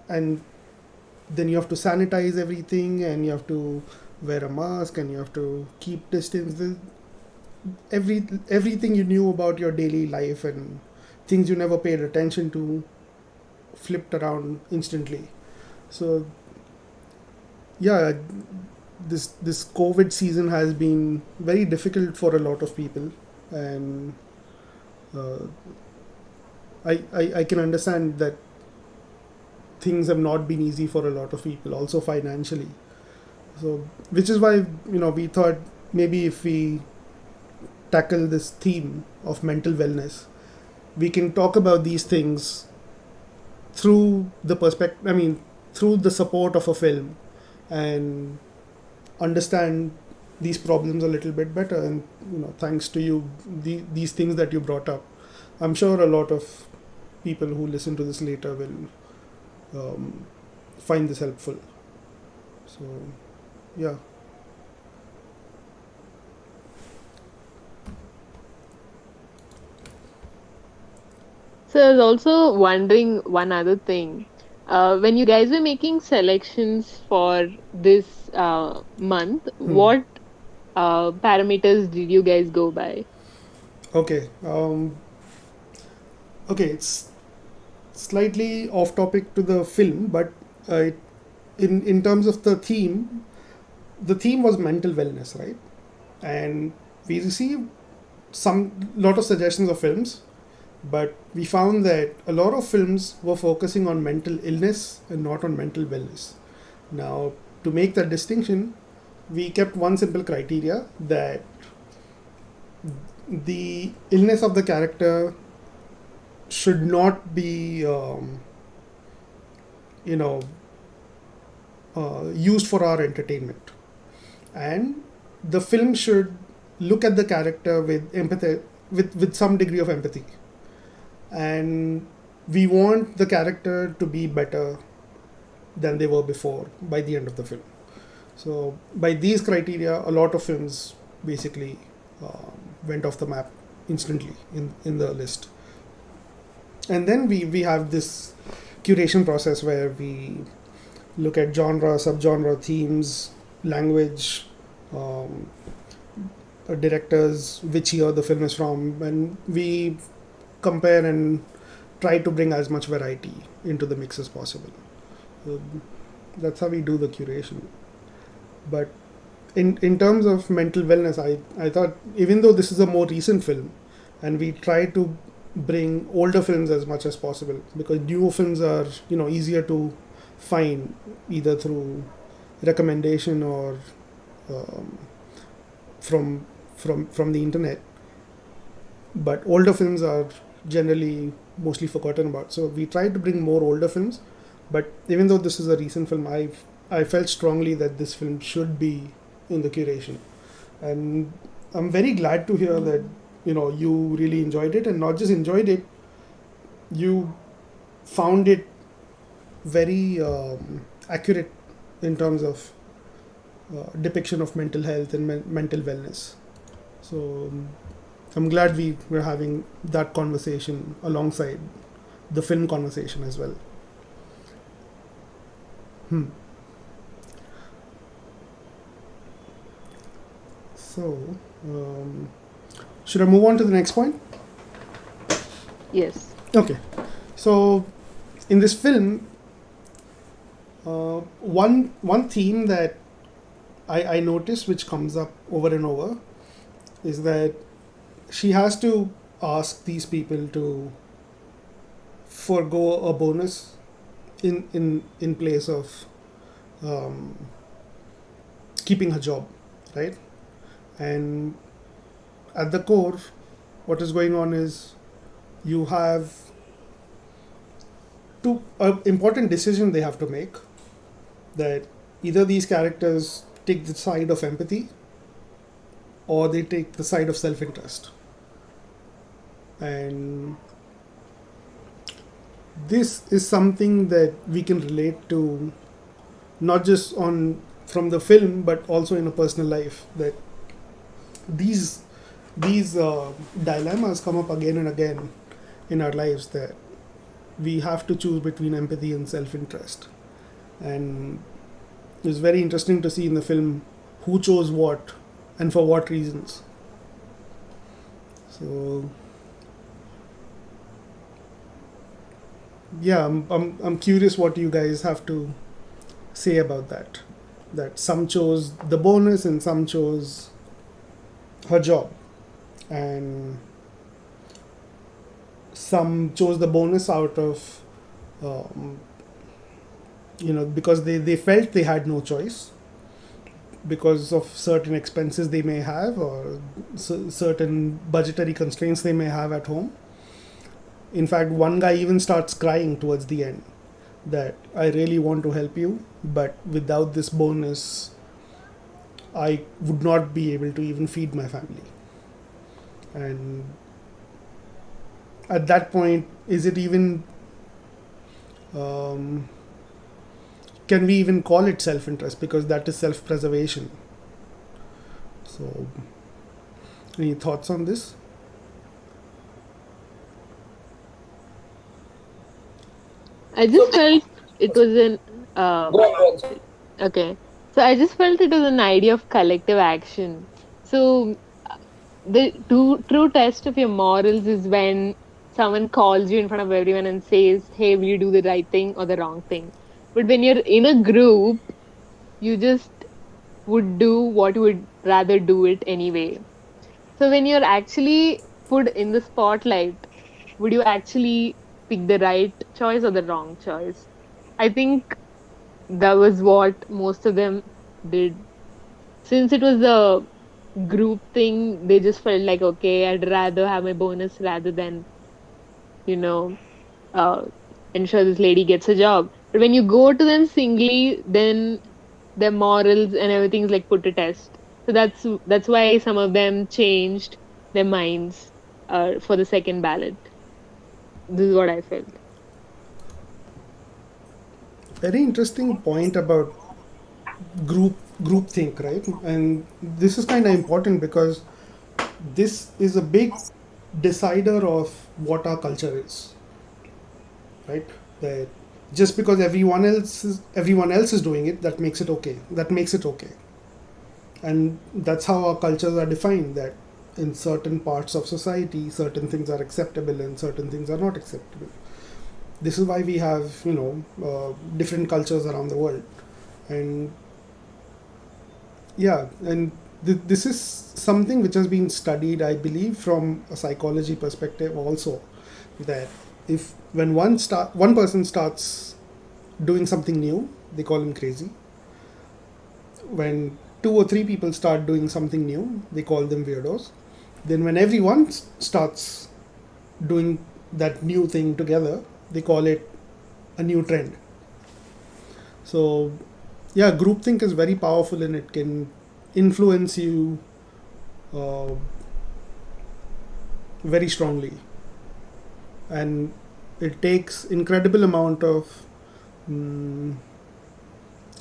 and then you have to sanitize everything, and you have to wear a mask, and you have to keep distance. Everything you knew about your daily life and things you never paid attention to flipped around instantly. So yeah, this COVID season has been very difficult for a lot of people, and I can understand that things have not been easy for a lot of people, also financially. So, which is why we thought maybe if we tackle this theme of mental wellness, we can talk about these things through the perspective. I mean, through the support of a film, and understand these problems a little bit better. And thanks to you, these things that you brought up, I'm sure a lot of people who listen to this later will find this helpful. So yeah. So I was also wondering one other thing. When you guys were making selections for this month, what parameters did you guys go by? Okay. It's slightly off topic to the film, but in terms of the theme was mental wellness, right? And we received lot of suggestions of films, but we found that a lot of films were focusing on mental illness and not on mental wellness. Now, to make that distinction, we kept one simple criteria, that the illness of the character should not be used for our entertainment, and the film should look at the character with empathy, with some degree of empathy, and we want the character to be better than they were before by the end of the film. So by these criteria, a lot of films basically went off the map instantly in the list. And then we have this curation process where we look at genre, subgenre, themes, language, directors, which year the film is from, and we compare and try to bring as much variety into the mix as possible. So that's how we do the curation. But in terms of mental wellness, I thought, even though this is a more recent film, and we try to bring older films as much as possible, because newer films are easier to find either through recommendation or from the internet, but older films are generally mostly forgotten about. So we tried to bring more older films, but even though this is a recent film, I felt strongly that this film should be in the curation, and I'm very glad to hear that you really enjoyed it, and not just enjoyed it, you found it very accurate in terms of depiction of mental health and mental wellness. So I'm glad we were having that conversation alongside the film conversation as well. So, should I move on to the next point? Yes. Okay. So, in this film, one theme that I notice which comes up over and over is that she has to ask these people to forgo a bonus in place of keeping her job, right? And at the core, what is going on is you have two important decision they have to make, that either these characters take the side of empathy or they take the side of self-interest. And this is something that we can relate to, not just from the film but also in a personal life, that these dilemmas come up again and again in our lives, that we have to choose between empathy and self-interest. And it's very interesting to see in the film who chose what and for what reasons. So yeah, I'm curious what you guys have to say about that. That some chose the bonus and some chose her job, and some chose the bonus out of because they felt they had no choice because of certain expenses they may have, or certain budgetary constraints they may have at home. In fact, one guy even starts crying towards the end that I really want to help you, but without this bonus I would not be able to even feed my family. And at that point, is it even can we even call it self-interest, because that is self-preservation? So any thoughts on this? I just felt it was an Go on. okay. So I just felt it was an idea of collective action. So the true test of your morals is when someone calls you in front of everyone and says, "Hey, will you do the right thing or the wrong thing?" But when you're in a group, you just would do what you would rather do it anyway. So when you're actually put in the spotlight, would you actually pick the right choice or the wrong choice? I think that was what most of them did. Since it was a group thing, they just felt like, okay, I'd rather have my bonus rather than, you know, uh, ensure this lady gets a job. But when you go to them singly, then their morals and everything's like put to test. So that's why some of them changed their minds for the second ballot. This is what I felt. Very interesting point about group think, right? And this is kind of important because this is a big decider of what our culture is, right? That just because everyone else is doing it, that makes it okay. And that's how our cultures are defined, that in certain parts of society certain things are acceptable and certain things are not acceptable. This is why we have different cultures around the world. And yeah, and this is something which has been studied, I believe, from a psychology perspective also, that if when one person starts doing something new, they call him crazy. When 2 or 3 people start doing something new, they call them weirdos. Then when everyone starts doing that new thing together, they call it a new trend. So yeah, groupthink is very powerful, and it can influence you very strongly, and it takes incredible amount of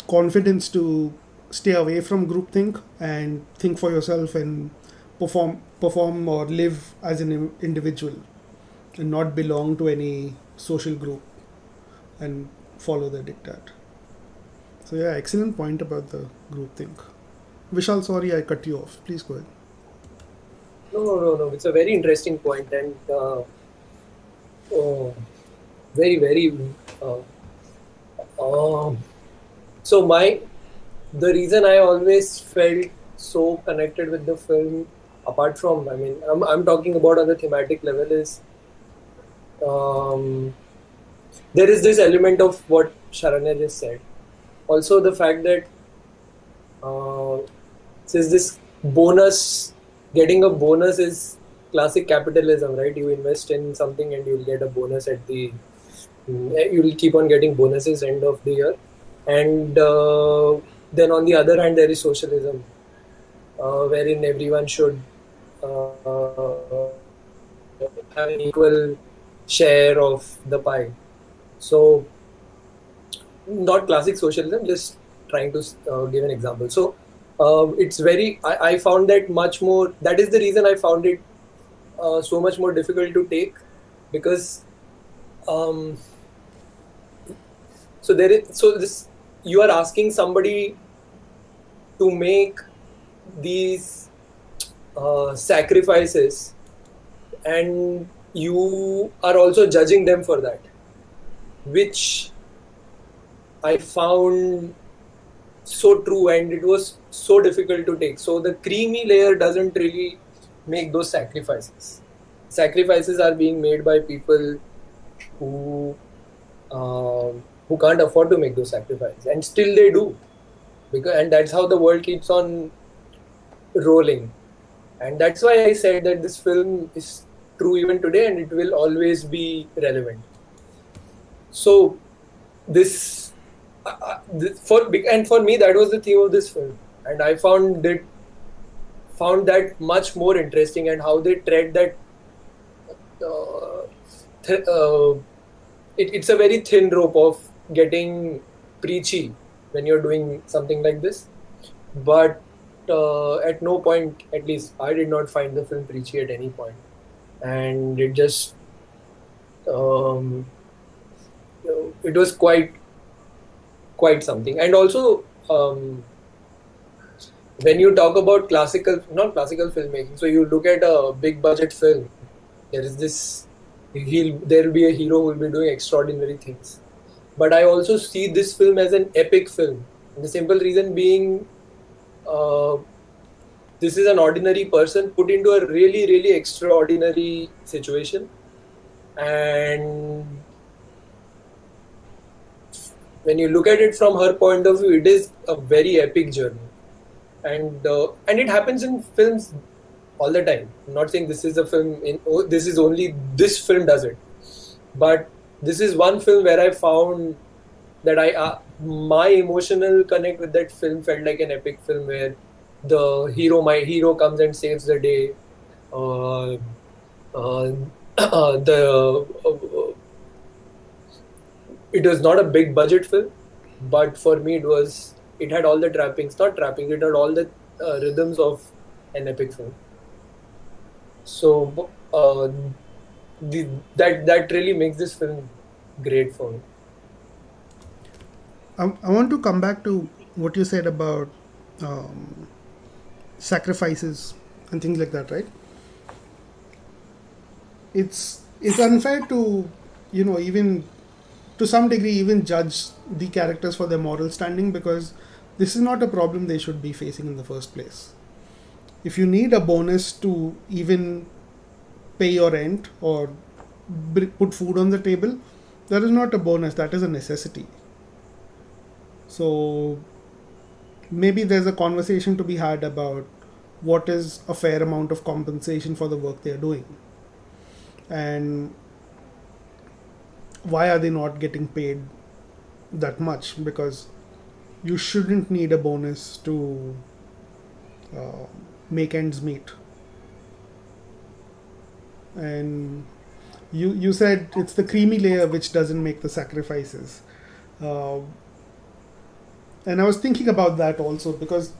confidence to stay away from groupthink and think for yourself and perform or live as an individual and not belong to any social group and follow the diktat. So yeah, excellent point about the groupthink. Vishal, sorry I cut you off. Please go ahead. No. It's a very interesting point, and very, very. Uh, so the reason I always felt so connected with the film, apart from, I mean, I'm talking about on the thematic level, is there is this element of what Sharanya just said. Also, the fact that since this bonus, getting a bonus is classic capitalism, right? You invest in something and you'll get a bonus you'll keep on getting bonuses end of the year. And then on the other hand, there is socialism, wherein everyone should have an equal share of the pie. So, not classic socialism, just trying to give an example. So, it's very, I found that much more, that is the reason I found it so much more difficult to take, because you are asking somebody to make these sacrifices, and you are also judging them for that, which I found so true, and it was so difficult to take. So the creamy layer doesn't really make those sacrifices. Sacrifices are being made by people who can't afford to make those sacrifices, and still they do, and that's how the world keeps on rolling. And that's why I said that this film is true even today, and it will always be relevant. So for me, that was the theme of this film, and I found that much more interesting, and how they tread that. It's a very thin rope of getting preachy when you're doing something like this, but at no point, at least I did not find the film preachy at any point, and it just it was quite something. And also when you talk about not classical filmmaking, so you look at a big budget film, there will be a hero who will be doing extraordinary things. But I also see this film as an epic film. And the simple reason being, this is an ordinary person put into a really, really extraordinary situation. And when you look at it from her point of view, it is a very epic journey. And it happens in films all the time. I'm not saying this is a film this film does it, but this is one film where I found that my emotional connect with that film felt like an epic film, where my hero comes and saves the day. It was not a big budget film, but for me it had all the it had all the rhythms of an epic film. So that really makes this film great for me. I want to come back to what you said about sacrifices and things like that, right? It's unfair to, even to some degree, even judge the characters for their moral standing, because this is not a problem they should be facing in the first place. If you need a bonus to even pay your rent or put food on the table, that is not a bonus, that is a necessity. So maybe there's a conversation to be had about what is a fair amount of compensation for the work they are doing, and why are they not getting paid that much, because you shouldn't need a bonus to make ends meet. And you said it's the creamy layer which doesn't make the sacrifices, and I was thinking about that also, because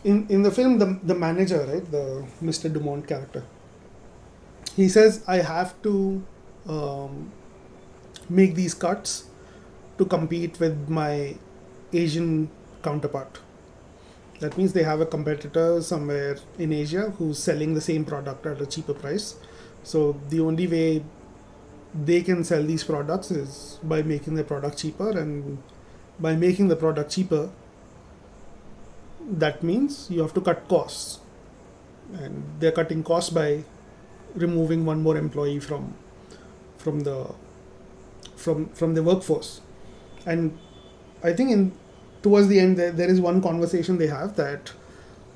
in the film, the manager, right, the Mr. Dumont character, he says, I have to make these cuts to compete with my Asian counterpart. That means they have a competitor somewhere in Asia who's selling the same product at a cheaper price. So the only way they can sell these products is by making the product cheaper, and by making the product cheaper, that means you have to cut costs, and they're cutting costs by removing one more employee from the workforce. And I think towards the end there is one conversation they have that,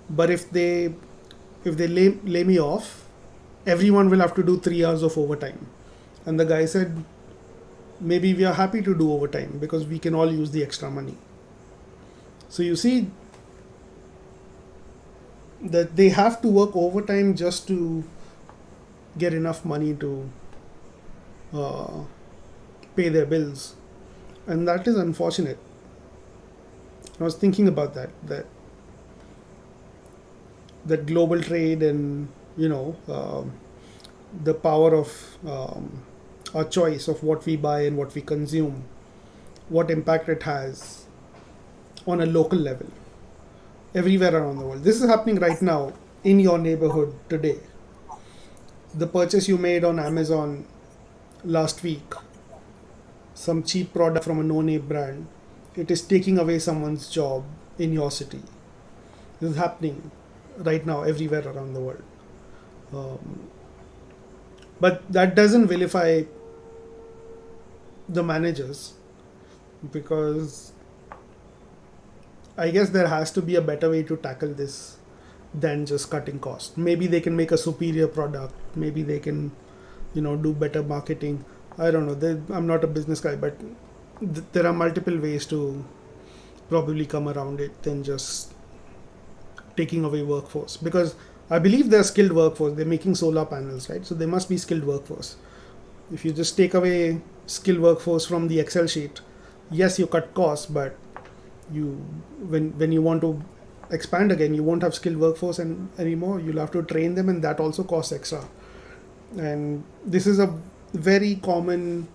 but if they lay me off, everyone will have to do 3 hours of overtime. And the guy said, maybe we are happy to do overtime because we can all use the extra money. So you see that they have to work overtime just to get enough money to pay their bills, and that is unfortunate. I was thinking about that global trade and the power of our choice of what we buy and what we consume, what impact it has on a local level everywhere around the world. This is happening right now in your neighborhood today. The purchase you made on Amazon last week, some cheap product from a no-name brand, it is taking away someone's job in your city. This is happening right now everywhere around the world. But that doesn't vilify the managers, because I guess there has to be a better way to tackle this than just cutting costs. Maybe they can make a superior product. Maybe they can, do better marketing. I don't know. I'm not a business guy, but there are multiple ways to probably come around it than just taking away workforce. Because I believe they're skilled workforce. They're making solar panels, right? So they must be skilled workforce. If you just take away skilled workforce from the Excel sheet, yes, you cut costs, but when you want to expand again, you won't have skilled workforce anymore. You'll have to train them, and that also costs extra. And this is a very common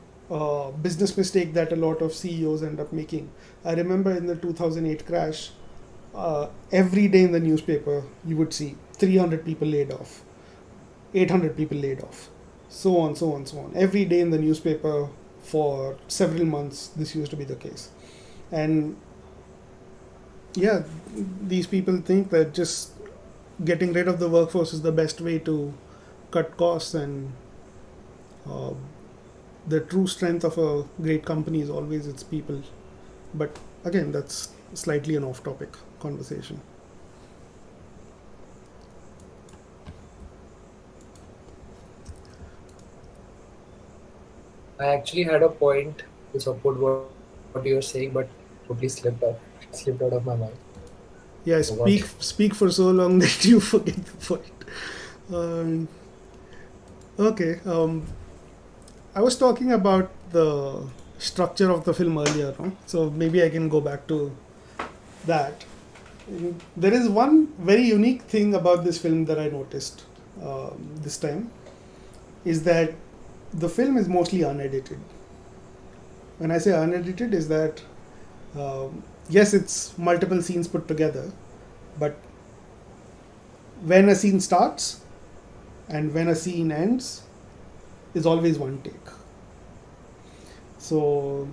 business mistake that a lot of CEOs end up making. I remember in the 2008 crash, every day in the newspaper you would see 300 people laid off, 800 people laid off, so on. Every day in the newspaper for several months this used to be the case. And yeah, these people think that just getting rid of the workforce is the best way to cut costs, and the true strength of a great company is always its people. But again, that's slightly an off-topic conversation. I actually had a point to support what you were saying, but totally slipped out of my mind. Yeah, speak for so long that you forget the point. Okay. I was talking about the structure of the film earlier, no? So maybe I can go back to that. There is one very unique thing about this film that I noticed this time, is that the film is mostly unedited. When I say unedited, is that yes, it's multiple scenes put together, but when a scene starts and when a scene ends is always one take. So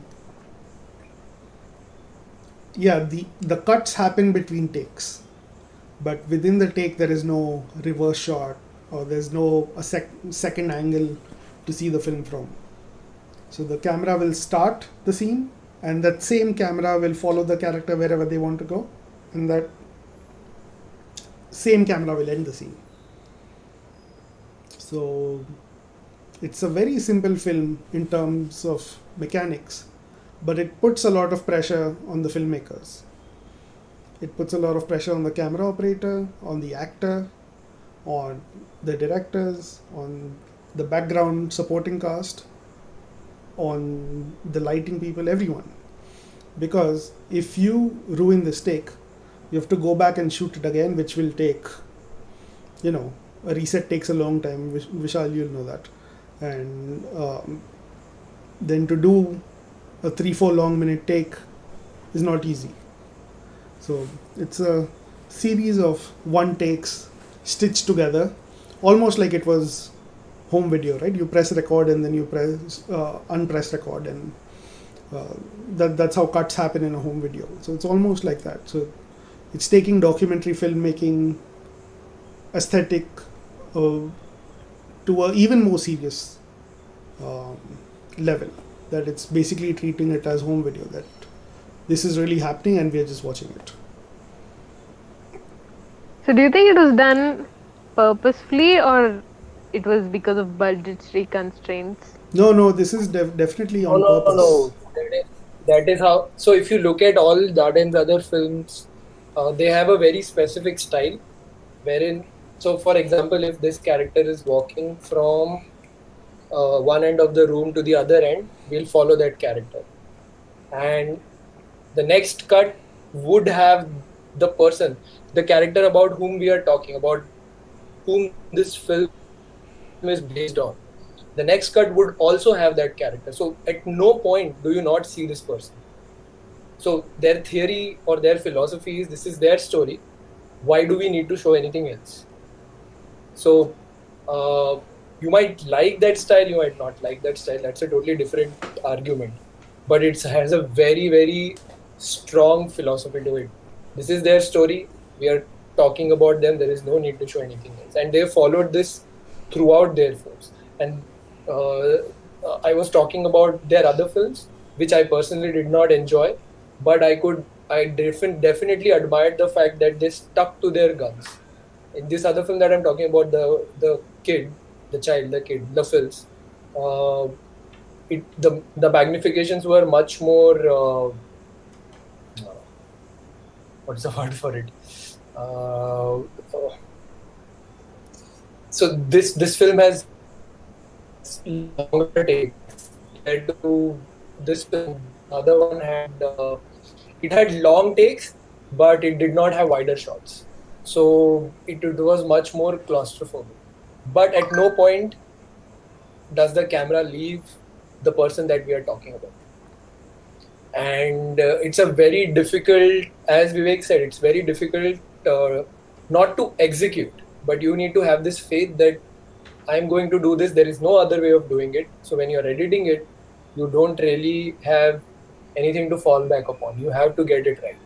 yeah, the cuts happen between takes, but within the take there is no reverse shot, or there's no second angle to see the film from. So the camera will start the scene, and that same camera will follow the character wherever they want to go, and that same camera will end the scene. So it's a very simple film in terms of mechanics, but it puts a lot of pressure on the filmmakers. It puts a lot of pressure on the camera operator, on the actor, on the directors, on the background supporting cast, on the lighting people, everyone. Because if you ruin this take, you have to go back and shoot it again, which will take, a reset takes a long time. Vishal, you'll know that. And then to do a 3-4 long minute take is not easy. So it's a series of one takes stitched together, almost like it was home video, right? You press record and then you press unpress record, and that's how cuts happen in a home video. So it's almost like that. So it's taking documentary filmmaking aesthetic to a even more serious level, that it's basically treating it as home video, that this is really happening and we are just watching it. So do you think it was done purposefully, or it was because of budgetary constraints? No, this is definitely on purpose. No. That is how. So if you look at all Dardenne's other films, they have a very specific style, wherein, so for example, if this character is walking from one end of the room to the other end, we'll follow that character, and the next cut would have the person, the character about whom we are talking about, whom this film is based on. The next cut would also have that character. So at no point do you not see this person. So their theory or their philosophy is, this is their story. Why do we need to show anything else? So you might like that style, you might not like that style. That's a totally different argument. But it has a very, very strong philosophy to it. This is their story. We are talking about them. There is no need to show anything else. And they followed this throughout their films. And I was talking about their other films, which I personally did not enjoy, but I definitely admired the fact that they stuck to their guns. In this other film that I'm talking about, the kid, the films, the magnifications were much more. What's the word for it? So this film has longer takes compared to this film. The other one had it had long takes, but it did not have wider shots. So it was much more claustrophobic. But at no point does the camera leave the person that we are talking about. And it's a very difficult, as Vivek said, it's very difficult not to execute, but you need to have this faith that I'm going to do this, there is no other way of doing it. So when you're editing it, you don't really have anything to fall back upon. You have to get it right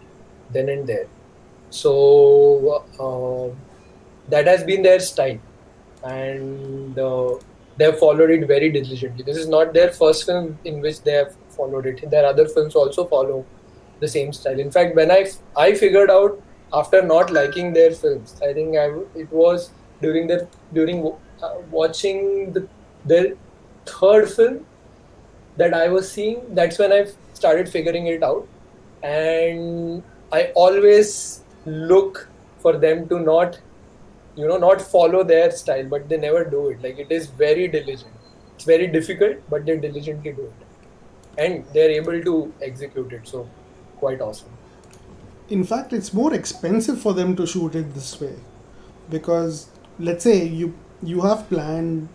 then and there. So that has been their style, and they have followed it very diligently. This is not their first film in which they have followed it. Their other films also follow the same style. In fact, when I figured out after not liking their films, I think it was during watching their third film that I was seeing. That's when I started figuring it out, and I always look for them to not follow their style, but they never do it. Like, it is very diligent. It's very difficult, but they diligently do it, and they're able to execute it. So quite awesome. In fact, it's more expensive for them to shoot it this way, because let's say you have planned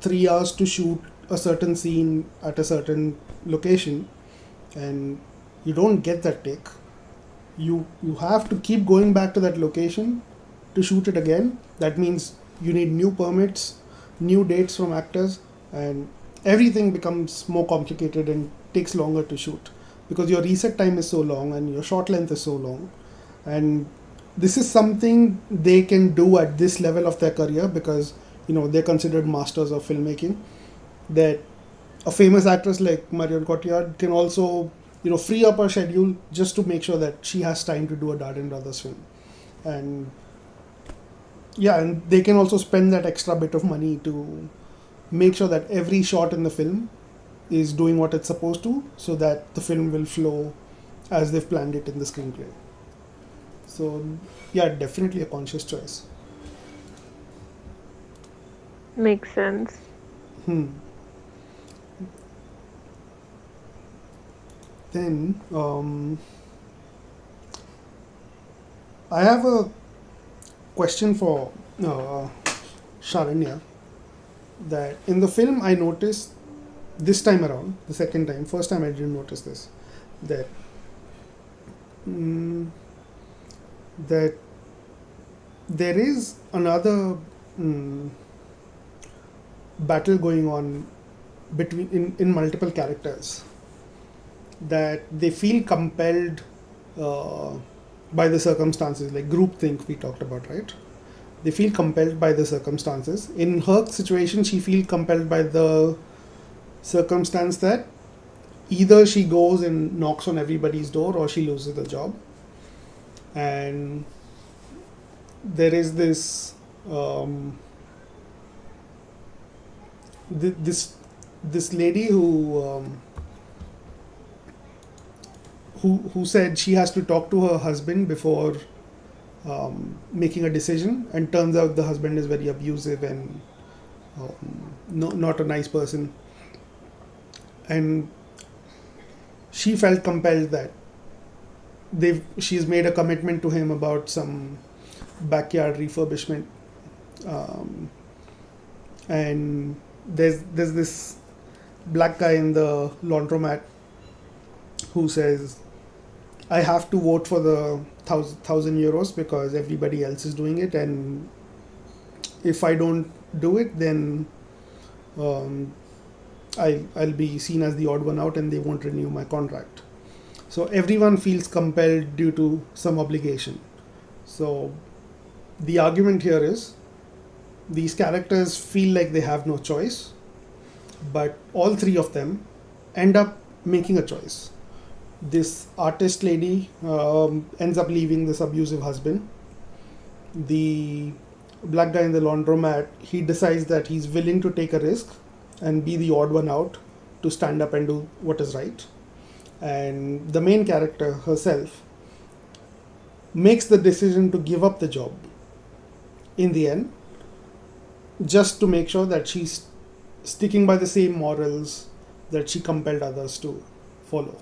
3 hours to shoot a certain scene at a certain location, and you don't get that take. You have to keep going back to that location to shoot it again. That means you need new permits, new dates from actors, and everything becomes more complicated and takes longer to shoot, because your reset time is so long and your shot length is so long. And this is something they can do at this level of their career, because they're considered masters of filmmaking, that a famous actress like Marion Cotillard can also free up her schedule just to make sure that she has time to do a Dardenne Brothers film. And they can also spend that extra bit of money to make sure that every shot in the film is doing what it's supposed to, so that the film will flow as they've planned it in the screenplay. So definitely a conscious choice. Makes sense. Then I have a question for Sharanya, that in the film I noticed this time around, the second time, first time I didn't notice this, that that there is another battle going on between in multiple characters, that they feel compelled by the circumstances, like groupthink we talked about, right? They feel compelled by the circumstances. In her situation, she feels compelled by the circumstance that either she goes and knocks on everybody's door or she loses the job. And there is this this lady who said she has to talk to her husband before making a decision, and turns out the husband is very abusive and not a nice person. And she felt compelled that she's made a commitment to him about some backyard refurbishment, and there's this black guy in the laundromat who says, I have to vote for the 1,000 euros because everybody else is doing it, and if I don't do it, then I'll be seen as the odd one out and they won't renew my contract. So everyone feels compelled due to some obligation. So the argument here is these characters feel like they have no choice, but all three of them end up making a choice. This artist lady ends up leaving this abusive husband. The black guy in the laundromat, he decides that he's willing to take a risk and be the odd one out to stand up and do what is right. And the main character herself makes the decision to give up the job in the end, just to make sure that she's sticking by the same morals that she compelled others to follow.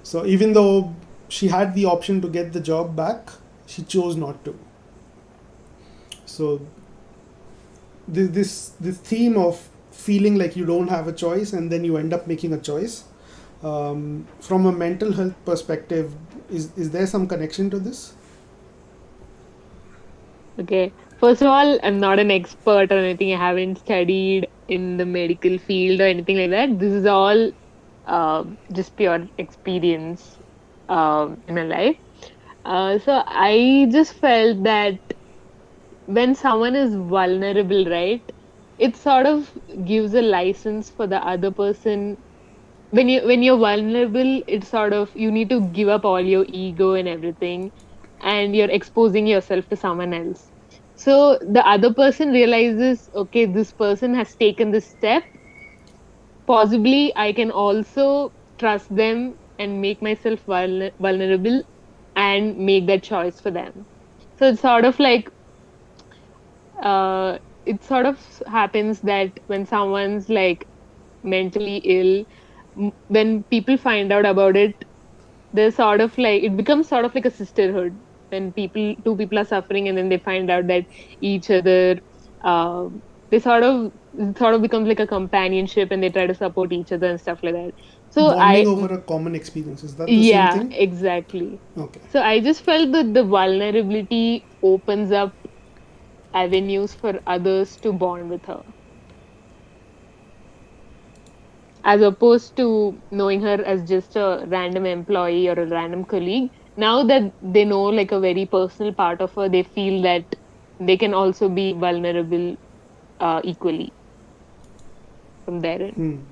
So even though she had the option to get the job back, she chose not to. So this theme of feeling like you don't have a choice and then you end up making a choice, from a mental health perspective, is there some connection to this? Okay. First of all, I'm not an expert or anything. I haven't studied in the medical field or anything like that. This is all just pure experience in my life. So I just felt that when someone is vulnerable, right, it sort of gives a license for the other person. When you're vulnerable, it's sort of, you need to give up all your ego and everything, and you're exposing yourself to someone else. So the other person realizes, okay, this person has taken this step. Possibly I can also trust them and make myself vulnerable and make that choice for them. So it's sort of like, it sort of happens that when someone's like mentally ill, when people find out about it, there's sort of like, it becomes sort of like a sisterhood. When two people are suffering and then they find out that each other, they it sort of becomes like a companionship, and they try to support each other and stuff like that. So Bonding over a common experience, is that the same yeah, thing? exactly. Okay. So I just felt that the vulnerability opens up avenues for others to bond with her, as opposed to knowing her as just a random employee or a random colleague. Now that they know like a very personal part of her, they feel that they can also be vulnerable equally from their end.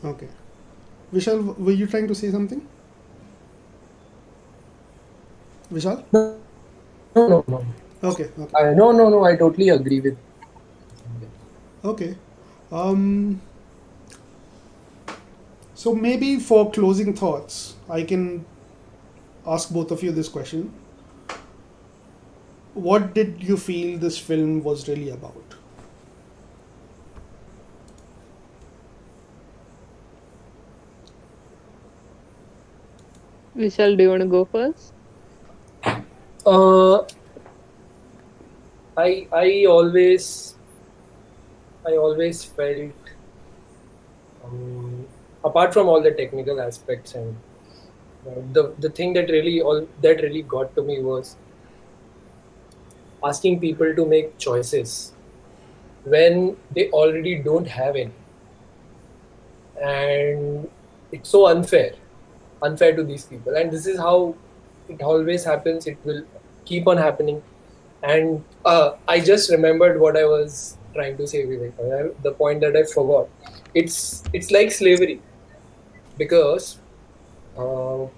Okay. Vishal, were you trying to say something? Vishal? No. Okay. No. I totally agree with. Okay. So maybe for closing thoughts, I can ask both of you this question. What did you feel this film was really about? Vishal, do you want to go first? I always felt, apart from all the technical aspects, and the thing that really got to me was asking people to make choices when they already don't have any, and it's so unfair to these people, and this is how it always happens. It will keep on happening. And I just remembered what I was trying to say, Vivek. The point that I forgot. It's like slavery, because earlier,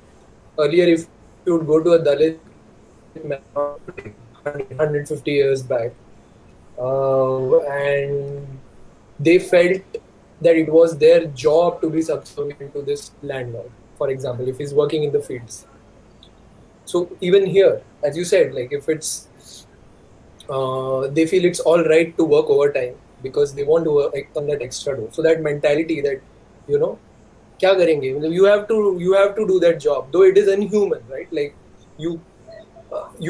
if you would go to a Dalit man 150 years back, and they felt that it was their job to be subservient to this landlord. For example, if he's working in the fields. So even here, as you said, like if it's they feel it's all right to work overtime because they want to work on that extra dough. So that mentality that, kya karenge? You have to do that job, though it is inhuman, right? Like you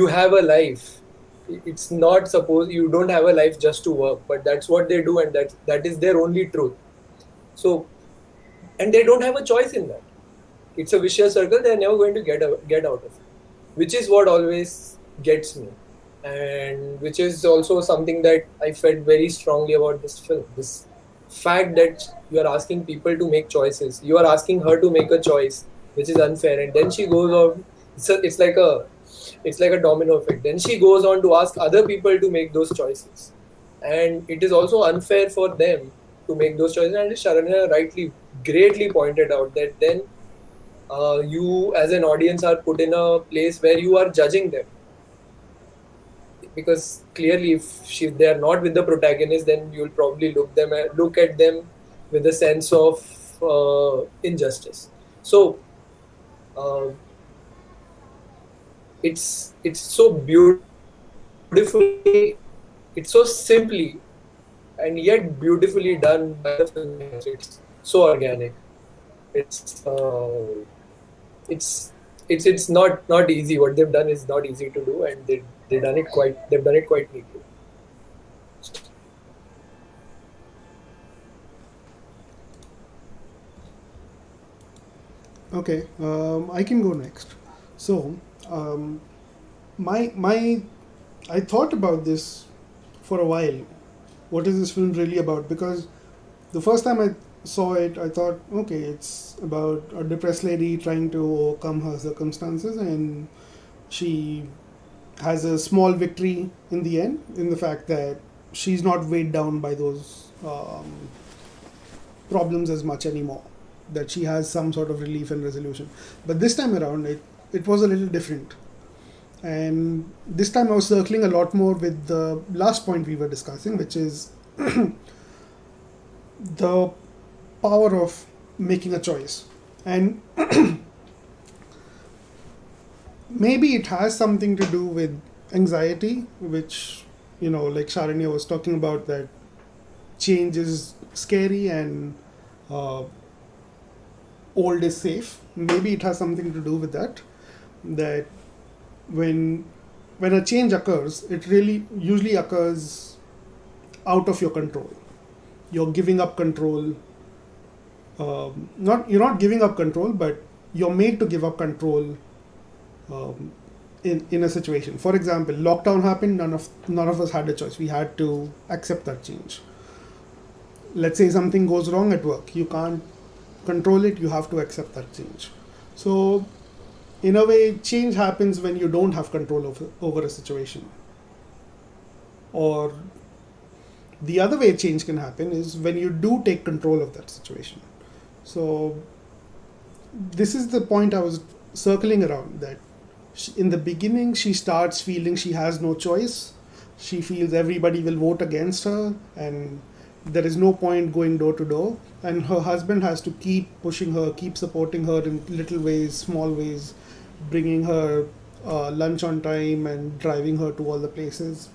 have a life. It's not supposed, you don't have a life just to work, but that's what they do, and that is their only truth. So, and they don't have a choice in that. It's a vicious circle. They're never going to get out of it, which is what always gets me, and which is also something that I felt very strongly about this film. This fact that you are asking people to make choices. You are asking her to make a choice, which is unfair, and then she goes on. It's like a domino effect. Then she goes on to ask other people to make those choices, and it is also unfair for them to make those choices. And Sharanya greatly pointed out that then you as an audience are put in a place where you are judging them, because clearly if they are not with the protagonist, then you'll probably look at them with a sense of injustice. So it's so beautifully, it's so simply and yet beautifully done by the filmmakers. It's so organic. It's not easy. What they've done is not easy to do, and they've done it quite neatly. Okay, I can go next. So, I thought about this for a while. What is this film really about? Because the first time I saw it, I thought, okay, it's about a depressed lady trying to overcome her circumstances, and she has a small victory in the end, in the fact that she's not weighed down by those problems as much anymore, that she has some sort of relief and resolution. But this time around, it was a little different. And this time I was circling a lot more with the last point we were discussing, which is the power of making a choice. And maybe it has something to do with anxiety, which, like Sharanya was talking about, that change is scary and old is safe. Maybe it has something to do with that when a change occurs, it really usually occurs out of your control. You're giving up control. You're not giving up control, but you're made to give up control in a situation. For example, lockdown happened. None of us had a choice. We had to accept that change. Let's say something goes wrong at work. You can't control it. You have to accept that change. So, in a way, change happens when you don't have control over a situation. Or the other way change can happen is when you do take control of that situation. So this is the point I was circling around, that in the beginning she starts feeling she has no choice. She feels everybody will vote against her and there is no point going door to door. And her husband has to keep pushing her, keep supporting her in little ways, small ways, bringing her lunch on time and driving her to all the places.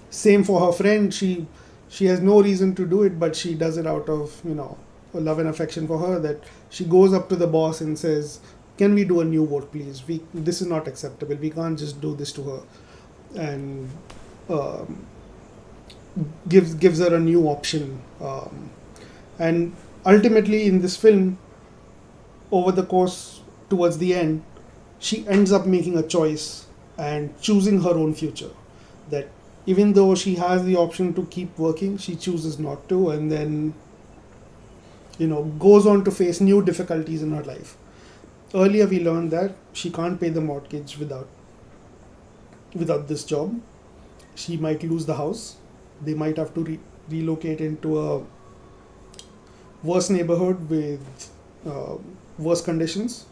Same for her friend. She has no reason to do it, but she does it out of love and affection for her, that she goes up to the boss and says, can we do a new vote please? This is not acceptable. We can't just do this to her. And um, gives her a new option, and ultimately in this film, over the course towards the end, she ends up making a choice and choosing her own future. That even though she has the option to keep working, she chooses not to, and then goes on to face new difficulties in her life. Earlier we learned that she can't pay the mortgage without this job. She might lose the house. They might have to relocate into a worse neighborhood with worse conditions.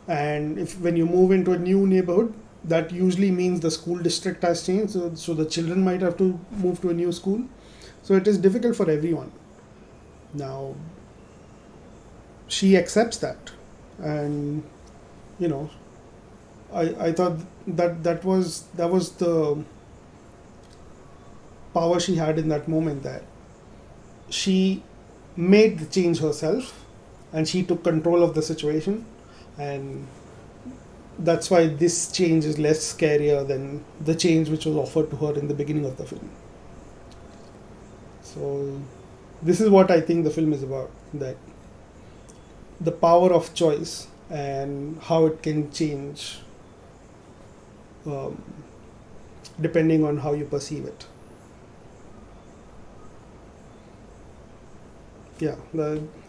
And when you move into a new neighborhood, that usually means the school district has changed, so the children might have to move to a new school. So it is difficult for everyone. Now, she accepts that, and I thought that was the power she had in that moment, that she made the change herself and she took control of the situation, and that's why this change is less scarier than the change which was offered to her in the beginning of the film. So this is what I think the film is about, that the power of choice and how it can change depending on how you perceive it. Yeah,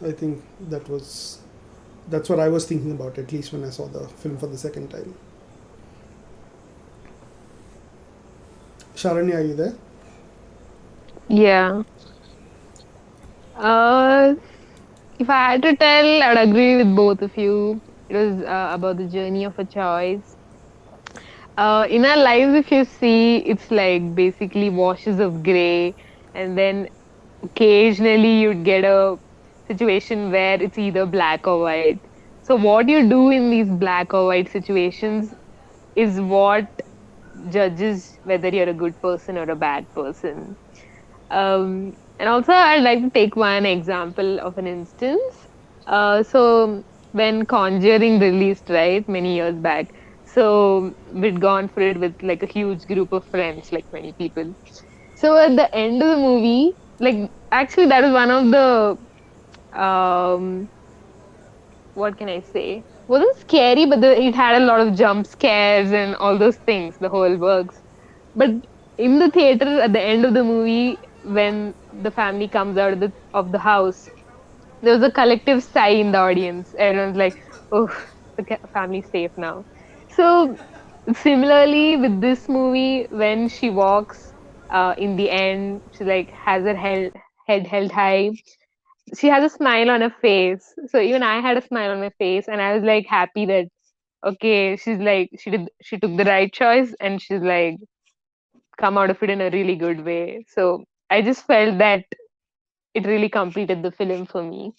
I think that's what I was thinking about, at least when I saw the film for the second time. Sharanya, are you there? Yeah. If I had to tell, I'd agree with both of you. It was about the journey of a choice. In our lives, if you see, it's like basically washes of gray, and then occasionally you'd get a situation where it's either black or white. So what you do in these black or white situations is what judges whether you're a good person or a bad person. And also, I'd like to take one example of an instance. So when Conjuring released, right, many years back, so we'd gone for it with like a huge group of friends, like 20 people. So at the end of the movie, like actually that was one of the what can I say? Wasn't scary, but it had a lot of jump scares and all those things, the whole works. But in the theater, at the end of the movie, when the family comes out of the house, there was a collective sigh in the audience. Everyone's like, "Oh, the family's safe now." So similarly with this movie, when she walks, in the end, she like has her head held high. She has a smile on her face. So even I had a smile on my face, and I was like happy that okay, she's like she took the right choice, and she's like come out of it in a really good way. So I just felt that it really completed the film for me.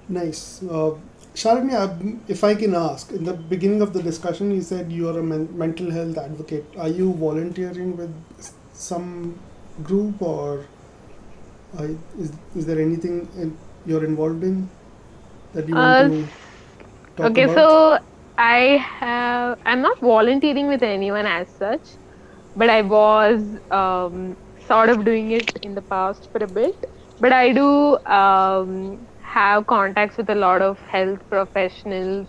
Nice. Sharanya, if I can ask, in the beginning of the discussion, you said you are a mental health advocate. Are you volunteering with some group, or is there anything you're involved in that you want to talk Okay, about? so I'm not volunteering with anyone as such, but I was sort of doing it in the past for a bit. But I do have contacts with a lot of health professionals,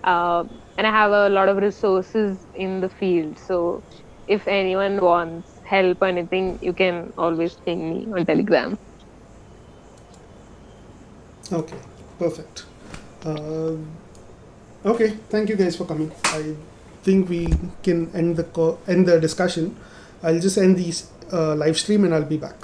and I have a lot of resources in the field. So if anyone wants help or anything, you can always ping me on Telegram. Okay, perfect. Okay, thank you guys for coming. I think we can end the discussion. I'll just end the live stream and I'll be back.